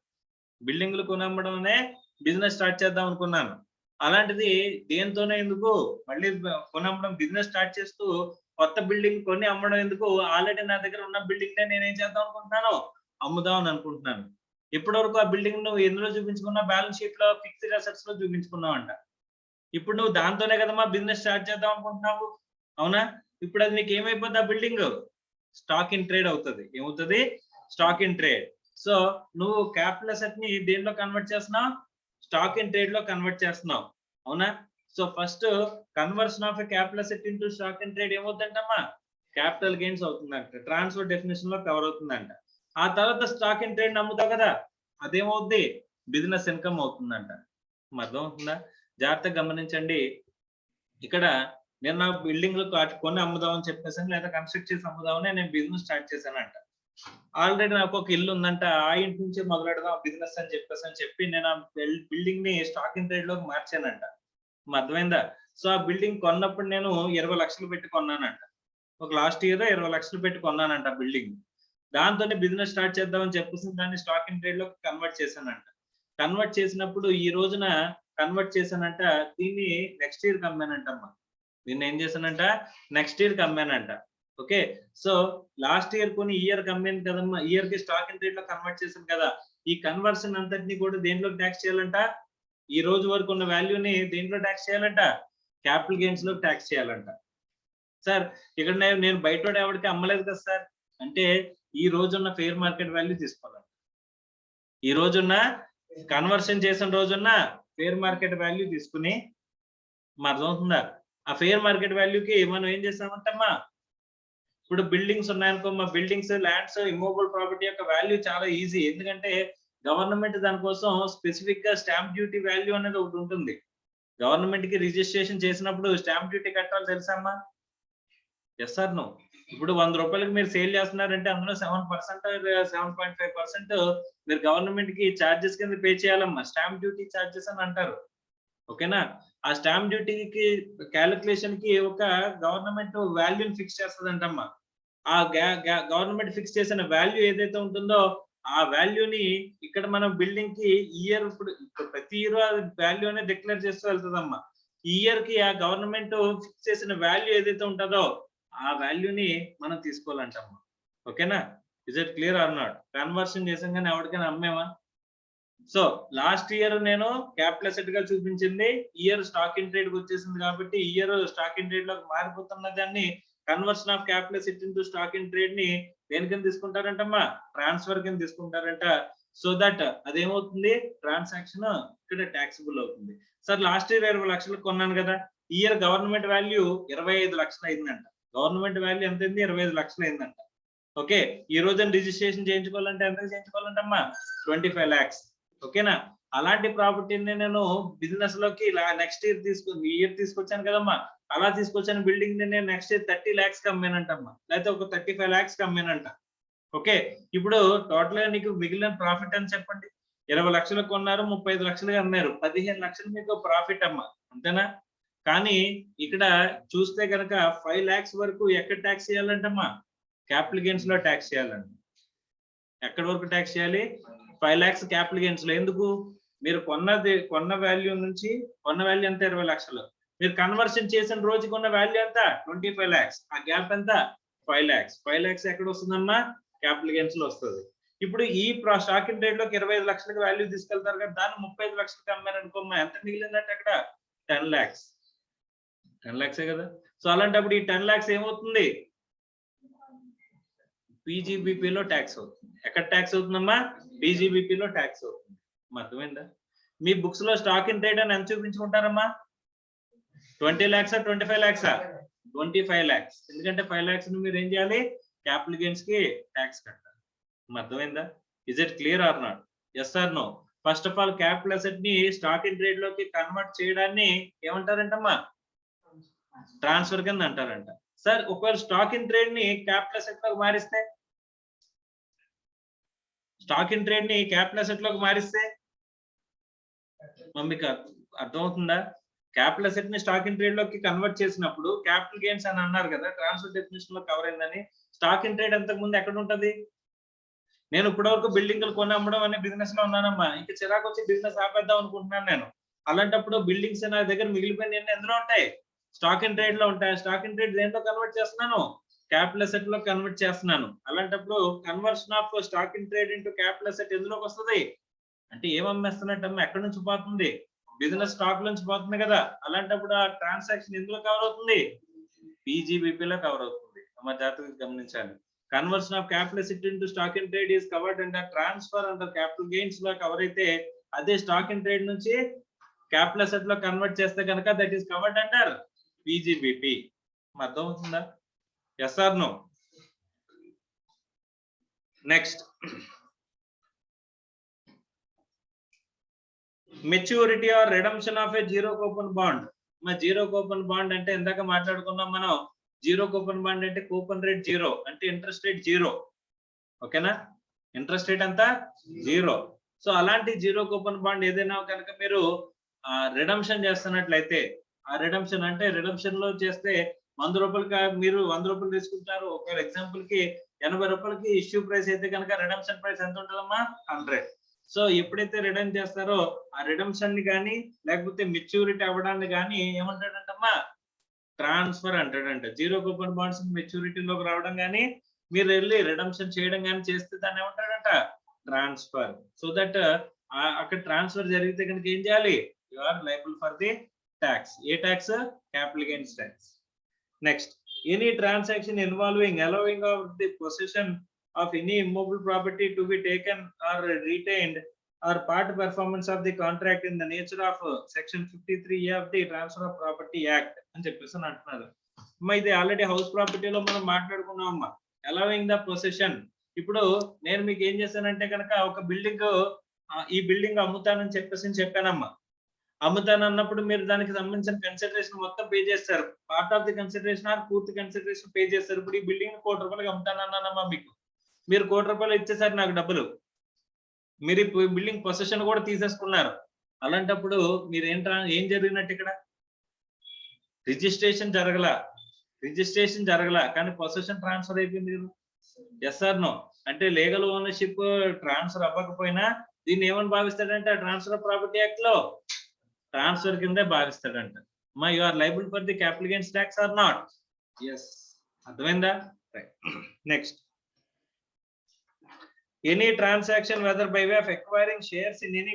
బిల్డింగ్లు కొని అమ్మడం అనే బిజినెస్ స్టార్ట్ చేద్దాం అనుకున్నాను. అలాంటిది దేంతోనే ఎందుకు, మళ్ళీ కొని అమ్మడం బిజినెస్ స్టార్ట్ చేస్తూ కొత్త బిల్డింగ్ కొని అమ్మడం ఎందుకు, ఆల్రెడీ నా దగ్గర ఉన్న బిల్డింగ్ నేనేం చేద్దాం అనుకుంటున్నాను, అమ్ముదాం అని అనుకుంటున్నాను. ఇప్పటి వరకు ఆ బిల్డింగ్ నువ్వు ఎందులో చూపించుకున్నావు? బ్యాలెన్స్ షీట్ లో ఫిక్స్డ్ అసెట్స్ లో చూపించుకున్నావు అంట. ఇప్పుడు నువ్వు దాంతోనే కదమ్మా బిజినెస్ స్టార్ట్ చేద్దాం అనుకుంటున్నావు, అవునా? ఇప్పుడు అది నీకు ఏమైపోద్ది? ఆ బిల్డింగ్ స్టాక్ ఇన్ ట్రేడ్ అవుతుంది. ఏమవుతుంది? Stock in trade. సో నువ్వు క్యాపిటల్ అసెట్ ని దేంట్లో కన్వర్ట్ చేస్తున్నావు? స్టాక్ ఇన్ ట్రేడ్ లో కన్వర్ట్ చేస్తున్నావు, అవునా? So first conversion of a capital asset into stock in trade ఏమవుతుందంటమ్మా? క్యాపిటల్ గెయిన్స్ అవుతుందంట. ట్రాన్స్ఫర్ డెఫినేషన్ లో కవర్ అవుతుందంట. ఆ తర్వాత స్టాక్ ఇన్ ట్రేడ్ నమ్ముతావు కదా, అదేమవుద్ది? బిజినెస్ ఇన్కమ్ అవుతుందంట. అర్థం అవుతుందా? జాగ్రత్తగా గమనించండి. ఇక్కడ నేను నా బిల్డింగ్ లో కొని అమ్ముదామని చెప్పేసాను, లేదా కన్స్ట్రక్ట్ చేసి అమ్ముదామని నేను బిజినెస్ స్టార్ట్ చేశానంట. ఆల్రెడీ నాకు ఒక ఇల్లు ఉందంట, ఆ ఇంటి నుంచి మొదలెడదాం బిజినెస్ అని చెప్పి నేను ఆ బిల్డింగ్ ని స్టాక్ ఇన్ ట్రేడ్ లోకి మార్చానంట. అర్థమైందా? సో ఆ బిల్డింగ్ కొన్నప్పుడు నేను 20 లక్షలు పెట్టి కొన్నానంట. ఒక లాస్ట్ ఇయర్ 20 లక్షలు పెట్టి కొన్నానంట బిల్డింగ్. దాంతోనే బిజినెస్ స్టార్ట్ చేద్దామని చెప్పేసి దాన్ని స్టాక్ ఇన్ ట్రేడ్ లో కన్వర్ట్ చేశానంట. కన్వర్ట్ చేసినప్పుడు ఈ రోజున కన్వర్ట్ చేశానంట, దీన్ని నెక్స్ట్ ఇయర్ కమ్మానంటమ్మా. దీన్ని ఏం చేశానంట? నెక్స్ట్ ఇయర్ కమ్మానంట. ఓకే, సో లాస్ట్ ఇయర్ కొని ఇయర్ కమ్మాను కదమ్మా, ఇయర్ కి స్టాక్ ఇన్ ట్రేడ్ లో కన్వర్ట్ చేశాను కదా. ఈ కన్వర్షన్ అంతటిని కూడా దేంట్లో ట్యాక్స్ చేయాలంట? ఈ రోజు వరకు ఉన్న వాల్యూని దేంట్లో ట్యాక్స్ చేయాలంట? క్యాపిటల్ గెయిన్స్ లో ట్యాక్స్ చేయాలంట. సార్ ఇక్కడ నేను బయట ఎవరికి అమ్మలేదు కదా సార్ అంటే, ఈ రోజున్న ఫెయిర్ మార్కెట్ వాల్యూ తీసుకోవాలి. ఈ రోజున్న కన్వర్షన్ చేసిన రోజున్న ఫెయిర్ మార్కెట్ వాల్యూ తీసుకుని, అర్థమవుతుందా? ఆ ఫెయిర్ మార్కెట్ వాల్యూకి మనం ఏం చేస్తామంటమ్మా, ఇప్పుడు బిల్డింగ్స్ ఉన్నాయనుకో, మా బిల్డింగ్స్, ల్యాండ్స్, ఇమ్మూవబుల్ ప్రాపర్టీ యొక్క వాల్యూ చాలా ఈజీ. ఎందుకంటే గవర్నమెంట్ దానికోసం స్పెసిఫిక్ గా స్టాంప్ డ్యూటీ వాల్యూ అనేది ఒకటి ఉంటుంది. గవర్నమెంట్ కి రిజిస్ట్రేషన్ చేసినప్పుడు స్టాంప్ డ్యూటీ కట్టాలి తెలుసమ్మా? Yes or no? ఇప్పుడు 100 రూపాయలకి మీరు సేల్ చేస్తున్నారంటే అందులో 7% 7.5% మీరు గవర్నమెంట్ కి చార్జెస్ కింద పే చేయాలమ్మా. స్టాంప్ డ్యూటీ చార్జెస్ అని అంటారు. ఓకేనా? ఆ స్టాంప్ డ్యూటీకి క్యాలిక్యులేషన్ కి ఒక గవర్నమెంట్ వాల్యూని ఫిక్స్ చేస్తుందంటమ్మా. ఆ గవర్నమెంట్ ఫిక్స్ చేసిన వాల్యూ ఏదైతే ఉంటుందో ఆ వాల్యూని ఇక్కడ మనం బిల్డింగ్ కి ఇయర్, ఇప్పుడు ప్రతి ఇయర్ వాల్యూ అనేది డిక్లేర్ చేస్తూ వెళ్తుందమ్మా. ఈ ఇయర్ కి ఆ గవర్నమెంట్ ఫిక్స్ చేసిన వాల్యూ ఏదైతే ఉంటుందో ఆ వాల్యూని మనం తీసుకోవాలంటమ్మా. ఓకేనా? Is it clear are not? Conversion చేసాం కానీ ఎవరికైనా అమ్మేమా? సో లాస్ట్ ఇయర్ నేను క్యాపిటల్ అసెట్ గా చూపించింది, ఇయర్ స్టాక్ ఇన్ ట్రేడ్ కి వచ్చేసింది కాబట్టి ఇయర్ స్టాక్ ఇన్ ట్రేడ్ లోకి మారిపోతున్న దాన్ని conversion of capital asset into stock in trade ని దేని కింద తీసుకుంటారంటమ్మా? ట్రాన్స్ఫర్ కింద తీసుకుంటారంట. సో దట్ అదేమవుతుంది? ట్రాన్సాక్షన్ ఇక్కడ ట్యాక్సిబుల్ అవుతుంది. సార్ లాస్ట్ ఇయర్ 20 లక్షలకు కొన్నాను కదా, ఇయర్ గవర్నమెంట్ వాల్యూ 25 లక్షలు అయిందంట. గవర్నమెంట్ వాల్యూ ఎంత అయింది? 25 లక్షలు అయిందంట. ఓకే, ఈ రోజున రిజిస్ట్రేషన్ చేయించుకోవాలంటే ఎంత చేయించుకోవాలంటమ్మా? 25 lakhs. ఓకేనా? అలాంటి ప్రాపర్టీని నేను బిజినెస్ లోకి నెక్స్ట్ ఇయర్ తీసుకొచ్చాను కదమ్మా. అలా తీసుకొచ్చాను బిల్డింగ్ ని నేను నెక్స్ట్ ఇయర్ 30 lakhs కి అమ్మానంటమ్మా, లేకపోతే ఒక 35 lakhs కి అమ్మానంట. ఓకే, ఇప్పుడు టోటల్ గా నీకు మిగిలిన ప్రాఫిట్ అని చెప్పండి. 20 లక్షలకు కొన్నారు, 35 లక్షలుగా అమ్మారు, 15 లక్షలు మీకు ప్రాఫిట్ అమ్మా, అంతేనా? కానీ ఇక్కడ చూస్తే కనుక 5 lakhs వరకు ఎక్కడ ట్యాక్స్ చేయాలంటమ్మా? క్యాపిటల్ గెయిన్స్ లో ట్యాక్స్ చేయాలండి. ఎక్కడి వరకు ట్యాక్స్ చేయాలి? 5 lakhs క్యాపిటల్ గెయిన్స్ లో. ఎందుకు? మీరు కొన్న వాల్యూ నుంచి, కొన్న వాల్యూ ఎంత? 20 లక్షలు. మీరు కన్వర్షన్ చేసిన రోజుకి ఉన్న వాల్యూ ఎంత? 25 lakhs. ఆ గ్యాప్ ఎంత? 5 lakhs. 5 lakhs ఎక్కడ వస్తుందమ్మా? క్యాపిటల్ గెయిన్స్ లో వస్తుంది. ఇప్పుడు ఈ స్టాక్ ఇన్ ట్రేడ్ లోకి 25 లక్షలకి వాల్యూ తీసుకెళ్తారు కదా, దాన్ని 35 లక్షలకి అమ్మారనుకోమ్మా, ఎంత మిగిలిందంటే అక్కడ 10 lakhs. 10 lakhs కదా. సో అలాంటప్పుడు ఈ 10 lakhs ఏమవుతుంది? పీజీబీపీలో ట్యాక్స్ అవుతుంది. ఎక్కడ ట్యాక్స్ అవుతుందమ్మా? పీజీబీపీలో ట్యాక్స్ అవుతుంది. అర్థమైందా? మీ బుక్స్ లో స్టాక్ ఇన్ ట్రేడ్ అని ఎంత చూపించుకుంటారమ్మా? 20 lakhs 25 lakhs? 25 lakhs. ఎందుకంటే 5 lakhs ని మీరు ఏం చేయాలి? క్యాపిటల్ గెయిన్స్ కి ట్యాక్స్ కట్టాలి. అర్థమైందా? Is it clear are not? Yes or no? First of all capital asset ని స్టాక్ ఇన్ ట్రేడ్ లోకి కన్వర్ట్ చేయడాన్ని ఏమంటారంటమ్మా? ట్రాన్స్ఫర్ కింద అంటారంట. సార్ ఒకవేళ స్టాక్ ఇన్ ట్రేడ్ ని క్యాపిటల్ అసెట్ లోకి మారిస్తే, స్టాక్ ఇన్ ట్రేడ్ ని క్యాపిటల్ అసెట్ లోకి మారిస్తే మీకు అర్థమవుతుందా? క్యాపిటల్ అసెట్ ని స్టాక్ ఇన్ ట్రేడ్ లోకి కన్వర్ట్ చేసినప్పుడు క్యాపిటల్ గెయిన్స్ అని అన్నారు కదా, ట్రాన్స్ఫర్ డెఫినేషన్ లో కవర్ అయిందని. స్టాక్ ఇన్ ట్రేడ్ అంతకు ముందు ఎక్కడ ఉంటది? నేను ఇప్పటివరకు బిల్డింగ్లు కొని అమ్మడం అనే బిజినెస్ లో ఉన్నానమ్మా. ఇంకా చిరాకు వచ్చి బిజినెస్ ఆపేద్దాం అనుకుంటున్నాను నేను. అలాంటప్పుడు బిల్డింగ్స్ నా దగ్గర మిగిలిపోయిన ఎందులో ఉంటాయి? స్టాక్ ఇన్ ట్రేడ్ లో ఉంటాయి. స్టాక్ ఇన్ ట్రేడ్ దేంట్లో కన్వర్ట్ చేస్తున్నాను? క్యాపిటల్ అసెట్ లో కన్వర్ట్ చేస్తున్నాను. అలాంటప్పుడు conversion of stock in trade into capital asset ఎందులోకి వస్తుంది? అంటే ఏం అమ్మేస్తున్నట్టమ్మా, ఎక్కడి నుంచి పోతుంది? బిజినెస్ స్టాక్ నుంచి పోతుంది కదా. అలాంటప్పుడు ఆ ట్రాన్సాక్షన్ ఎందులో కవర్ అవుతుంది? PGBP లో కవర్ అవుతుంది. మా జాగ్రత్తగా గమనించాలి. Conversion of capital asset into stock in trade is covered under transfer under capital gains లో కవర్ అయితే, అదే స్టాక్ ఇన్ ట్రేడ్ నుంచి క్యాపిటల్ అసెట్ లో కన్వర్ట్ చేస్తే కనుక that is covered under PGBP. అర్థం అవుతుందా? Yes or no? Next, maturity or redemption of a zero coupon bond. మరి జీరో కూపన్ బాండ్ అంటే ఇందాక మాట్లాడుకున్నాం మనం. జీరో కూపన్ బాండ్ అంటే కూపన్ రేట్ జీరో, అంటే ఇంట్రెస్ట్ రేట్ జీరో. ఓకేనా? ఇంట్రెస్ట్ రేట్ అంతా జీరో. సో అలాంటి జీరో కూపన్ బాండ్ ఏదైనా కనుక మీరు రిడమ్షన్ చేస్తున్నట్లయితే, ఆ రిడమ్షన్ అంటే రిడమ్షన్ లో చేస్తే 100 రూపాయలకి మీరు 100 రూపాయలు తీసుకుంటారు. ఒక ఎగ్జాంపుల్ కి 80 రూపాయలకి ఇష్యూ ప్రైస్ అయితే కనుక రిడమ్షన్ ప్రైస్ ఎంత ఉంటుందమ్మా? 100. సో ఎప్పుడైతే రిడమ్ చేస్తారో ఆ రిడమ్షన్ ని కానీ లేకపోతే మెచ్యూరిటీ అవ్వడాన్ని కానీ ఏమంటాడంటమ్మా? ట్రాన్స్ఫర్ అంటాడంట. జీరో కూపన్ బాండ్స్ మెచ్యూరిటీలోకి రావడం కానీ మీరు వెళ్ళి రిడమ్షన్ చేయడం కానీ చేస్తే దాన్ని ఏమంటాడంట? ట్రాన్స్ఫర్. సో దట్ అక్కడ ట్రాన్స్ఫర్ జరిగితే కనుక ఏం చేయాలి? You are liable for the tax. ఏ tax? Capital gains tax. Next, any transaction involving allowing of the possession of any immobile property to be taken or retained or part performance of the contract in the nature of section 53A of the Transfer of Property Act అని చెప్పేసి అంటున్నారు. అమ్మా ఇది already house ప్రాపర్టీలో మనం మాట్లాడుకున్నాం అమ్మా, allowing the possession. ఇప్పుడు నేను మీకు ఏం చేశానంటే కనుక ఒక బిల్డింగ్, ఈ బిల్డింగ్ అమ్ముతానని చెప్పానమ్మా. అమ్ముతానన్నప్పుడు మీరు దానికి సంబంధించిన కన్సిడరేషన్ మొత్తం పే చేస్తారు. Part of the consideration or పూర్తి కన్సిడరేషన్ పే చేస్తారు. ఇప్పుడు ఈ బిల్డింగ్ 1 కోటి రూపాయలకి అమ్ముతానన్నానమ్మా మీకు. మీరు 1 కోటి రూపాయలు ఇచ్చేసారు నాకు డబ్బులు. మీరు ఈ బిల్డింగ్ పొసెషన్ కూడా తీసేసుకున్నారు. అలాంటప్పుడు మీరు ఏం జరిగినట్టు ఇక్కడ? రిజిస్ట్రేషన్ జరగల కానీ పొసెషన్ ట్రాన్స్ఫర్ అయిపోయింది కదా. Yes or no? అంటే లీగల్ ఓనర్షిప్ ట్రాన్స్ఫర్ అవ్వకపోయినా దీన్ని ఏమని భావిస్తాడంటే ట్రాన్స్ఫర్ ఆఫ్ ప్రాపర్టీ యాక్ట్ లో ట్రాన్స్ఫర్ కిందే భావిస్తాడంట. మా you are liable for the capital gains tax or not? Yes. అర్థమైందా? Next, any transaction whether by way of acquiring shares in any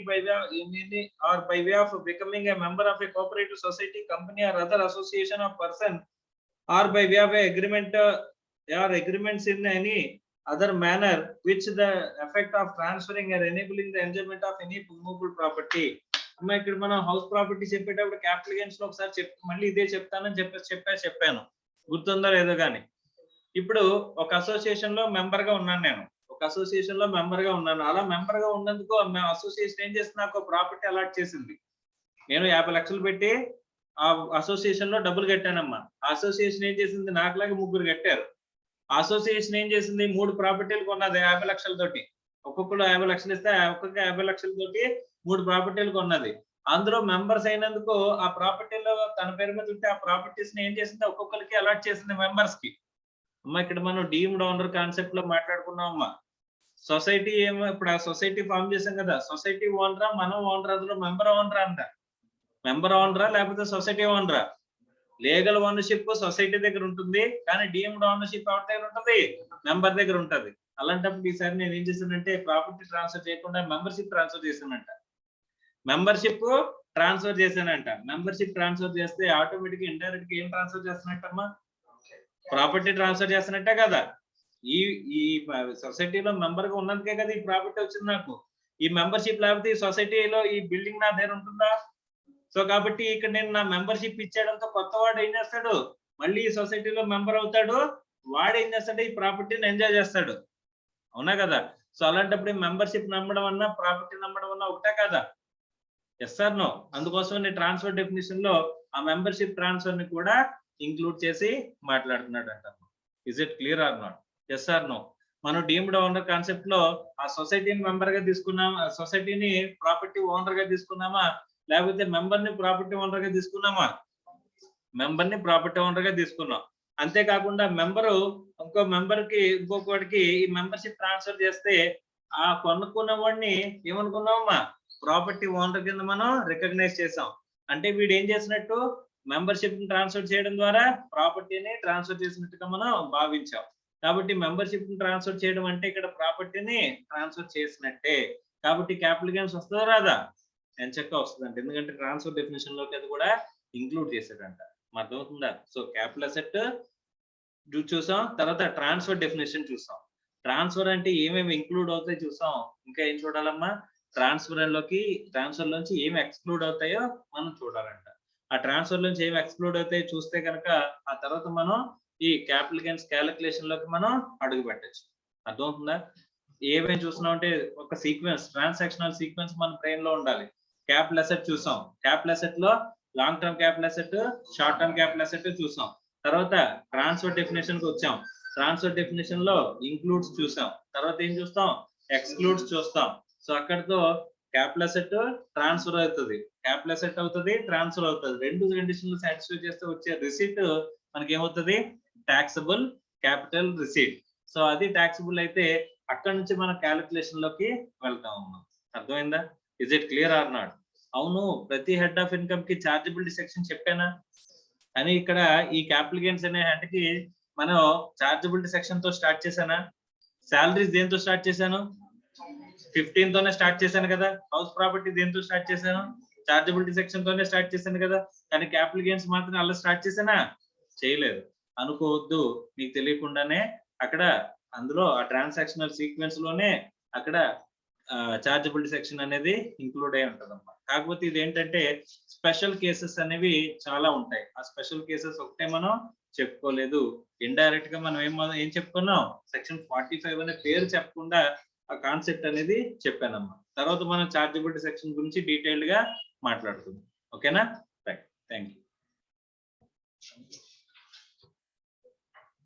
or by way of becoming a member of a cooperative society, company or other association of person, or by way of a agreement or agreements in any other manner which the effect of transferring or enabling the enjoyment of any movable property. అమ్మా ఇక్కడ మనం house property చెప్పేటప్పుడు capital gains లో ఒకసారి మళ్ళీ ఇదే చెప్తానని చెప్పాను, గుర్తుందో లేదో కానీ. ఇప్పుడు ఒక అసోసియేషన్ లో మెంబర్ గా ఉన్నాను నేను. అలా మెంబర్ గా ఉన్నందుకు అసోసియేషన్ ఏం చేస్తుంది? నాకు ప్రాపర్టీ అలాట్ చేసింది. నేను 50 లక్షలు పెట్టి ఆ అసోసియేషన్ లో డబ్బులు కట్టానమ్మా. అసోసియేషన్ ఏం చేసింది? నాకులాగా 3 కట్టారు. అసోసియేషన్ ఏం చేసింది? 3 ప్రాపర్టీలు కొన్నది 50 లక్షలతోటి. ఒక్కొక్కరు 50 లక్షలు ఇస్తే ఒక్కొక్క 50 లక్షలతోటి 3 ప్రాపర్టీలు కొన్నది. అందులో మెంబర్స్ అయినందుకు ఆ ప్రాపర్టీలో తన పేరు మీద ఉంటే ఆ ప్రాపర్టీస్ ని ఏం చేసింది? ఒక్కొక్కరికి అలాట్ చేసింది మెంబర్స్ కి. అమ్మా ఇక్కడ మనం డీమ్డ్ ఓనర్ కాన్సెప్ట్ లో మాట్లాడుకున్నాం అమ్మా. సొసైటీ ఏమో ఇప్పుడు ఆ సొసైటీ ఫామ్ చేసాం కదా, సొసైటీ ఓనరా మనం ఓనరా? అందులో మెంబర్ ఓనరా అంట. మెంబర్ ఓనరా లేకపోతే సొసైటీ ఓనరా? లీగల్ ఓనర్షిప్ సొసైటీ దగ్గర ఉంటుంది, కానీ డీమ్డ్ ఓనర్షిప్ ఎవరి దగ్గర ఉంటుంది? మెంబర్ దగ్గర ఉంటది. అలాంటప్పుడు ఈసారి నేను ఏం చేశానంటే ప్రాపర్టీ ట్రాన్స్ఫర్ చేయకుండా మెంబర్షిప్ ట్రాన్స్ఫర్ చేశానంట. మెంబర్షిప్ ట్రాన్స్ఫర్ చేస్తే ఆటోమేటిక్ ఇండైరెక్ట్ గా ఏం ట్రాన్స్ఫర్ చేస్తున్నట్టమ్మా? ప్రాపర్టీ ట్రాన్స్ఫర్ చేస్తున్నట్టే కదా. ఈ సొసైటీలో మెంబర్ గా ఉన్నందుకే కదా ఈ ప్రాపర్టీ వచ్చింది నాకు. ఈ మెంబర్షిప్ లేకపోతే ఈ సొసైటీలో ఈ బిల్డింగ్ నా దగ్గర ఉంటుందా? సో కాబట్టి ఇక్కడ నేను నా మెంబర్షిప్ ఇచ్చేయడంతో కొత్త వాడు ఏం చేస్తాడు? మళ్ళీ ఈ సొసైటీలో మెంబర్ అవుతాడు. వాడు ఏం చేస్తాడు? ఈ ప్రాపర్టీని ఎంజాయ్ చేస్తాడు. అవునా కదా? సో అలాంటప్పుడు మెంబర్షిప్ నమ్మడం అన్నా ప్రాపర్టీ నమ్మడం అన్నా ఒకటే కదా. Yes or no? అందుకోసం ట్రాన్స్ఫర్ డెఫినిషన్ లో ఆ మెంబర్షిప్ ట్రాన్స్ఫర్ ని కూడా ఇంక్లూడ్ చేసి మాట్లాడుతున్నాడు అంట. Is it clear are not? Yes or no? మనం డీమ్డ్ ఓనర్ కాన్సెప్ట్ లో ఆ సొసైటీని మెంబర్ గా తీసుకున్నామా, సొసైటీని ప్రాపర్టీ ఓనర్ గా తీసుకున్నామా, లేకపోతే మెంబర్ ని ప్రాపర్టీ ఓనర్ గా తీసుకున్నామా? మెంబర్ ని ప్రాపర్టీ ఓనర్ గా తీసుకున్నాం. అంతేకాకుండా మెంబరు ఇంకో మెంబర్ కి ఇంకొకటికి ఈ మెంబర్షిప్ ట్రాన్స్ఫర్ చేస్తే ఆ కొనుక్కున్న వాడిని ఏమనుకున్నామమ్మా? ప్రాపర్టీ ఓనర్ కింద మనం రికగ్నైజ్ చేసాం. అంటే వీడు ఏం చేసినట్టు? మెంబర్షిప్ ని ట్రాన్స్ఫర్ చేయడం ద్వారా ప్రాపర్టీని ట్రాన్స్ఫర్ చేసినట్టుగా మనం భావించాం. కాబట్టి మెంబర్షిప్ ని ట్రాన్స్ఫర్ చేయడం అంటే ఇక్కడ ప్రాపర్టీని ట్రాన్స్ఫర్ చేసినట్టే. కాబట్టి క్యాపిటల్ గెయిన్స్ వస్తుందా రాదా? ఎంచక్కా వస్తుందంట. ఎందుకంటే ట్రాన్స్ఫర్ డెఫినేషన్ లోకి అది కూడా ఇంక్లూడ్ చేశాడంట. అర్థమవుతుందా? సో క్యాపిటల్ అసెట్ చూసాం, తర్వాత ట్రాన్స్ఫర్ డెఫినేషన్ చూసాం. ట్రాన్స్ఫర్ అంటే ఏమేమి ఇంక్లూడ్ అవుతాయి చూసాం. ఇంకా ఏం చూడాలమ్మా? ట్రాన్స్ఫర్ లోంచి ఏమి ఎక్స్క్లూడ్ అవుతాయో మనం చూడాలంట. ఆ ట్రాన్స్ఫర్ నుంచి ఏమి ఎక్స్క్లూడ్ అవుతాయో చూస్తే కనుక ఆ తర్వాత మనం ఈ క్యాపిటల్ గెయిన్స్ క్యాలిక్యులేషన్ లోకి మనం అడుగు పెట్టచ్చు. అర్థమవుతుందా? ఏమేమి చూస్తున్నాం అంటే ఒక సీక్వెన్స్, ట్రాన్సాక్షనల్ సీక్వెన్స్ మన బ్రెయిన్ లో ఉండాలి. క్యాపిటల్ అసెట్ చూసాం, క్యాపిటల్ అసెట్ లో long term capital asset, short term capital asset చూసాం. తర్వాత ట్రాన్స్ఫర్ డెఫినేషన్ కి వచ్చాం. ట్రాన్స్ఫర్ డెఫినేషన్ లో ఇంక్లూడ్స్ చూసాం. తర్వాత ఏం చూస్తాం? ఎక్స్క్లూడ్స్ చూస్తాం. సో అక్కడతో క్యాపిటల్ అసెట్ ట్రాన్స్ఫర్ అవుతుంది, క్యాపిటల్ అసెట్ అవుతుంది, ట్రాన్స్ఫర్ అవుతుంది. రెండు కండిషన్లు సాటిస్ఫై చేస్తే వచ్చే రిసీట్ మనకి ఏమవుతుంది? Taxable capital receipt. సో అది టాక్సబుల్ అయితే అక్కడ నుంచి మనం క్యాలిక్యులేషన్ లోకి వెళ్తాం అమ్మా. అర్థమైందా? Is it clear are not? అవును, ప్రతి హెడ్ ఆఫ్ ఇన్కమ్ కి చార్జబిలిటీ సెక్షన్ చెప్పానా? అని ఇక్కడ ఈ క్యాపిటల్ గెయిన్స్ అనే హెడ్ కి మనం చార్జబిలిటీ సెక్షన్ తో స్టార్ట్ చేశానా? శాలరీస్ దేంతో స్టార్ట్ చేశాను? 15 తోనే స్టార్ట్ చేశాను కదా. హౌస్ ప్రాపర్టీ దేంతో స్టార్ట్ చేశాను? చార్జబిలిటీ సెక్షన్ తోనే స్టార్ట్ చేశాను కదా. కానీ క్యాపిటల్ గెయిన్స్ మాత్రం అలా స్టార్ట్ చేశానా? చేయలేదు. అనుకోవద్దు, మీకు తెలియకుండానే అక్కడ అందులో ఆ ట్రాన్సాక్షనల్ సీక్వెన్స్ లోనే అక్కడ చార్జబిలిటీ సెక్షన్ అనేది ఇంక్లూడ్ అయి ఉంటుంది అన్నమాట. కాకపోతే ఇది ఏంటంటే స్పెషల్ కేసెస్ అనేవి చాలా ఉంటాయి. ఆ స్పెషల్ కేసెస్ ఒకటే మనం చెప్పుకోలేదు. ఇండైరెక్ట్ గా మనం ఏం చెప్పుకున్నాం? సెక్షన్ 45 అనే పేరు చెప్పకుండా ఆ కాన్సెప్ట్ అనేది చెప్పానమ్మా. తర్వాత మనం చార్జబిలిటీ సెక్షన్ గురించి డీటెయిల్డ్ గా మాట్లాడుకుందాం. ఓకేనా? Right, thank you.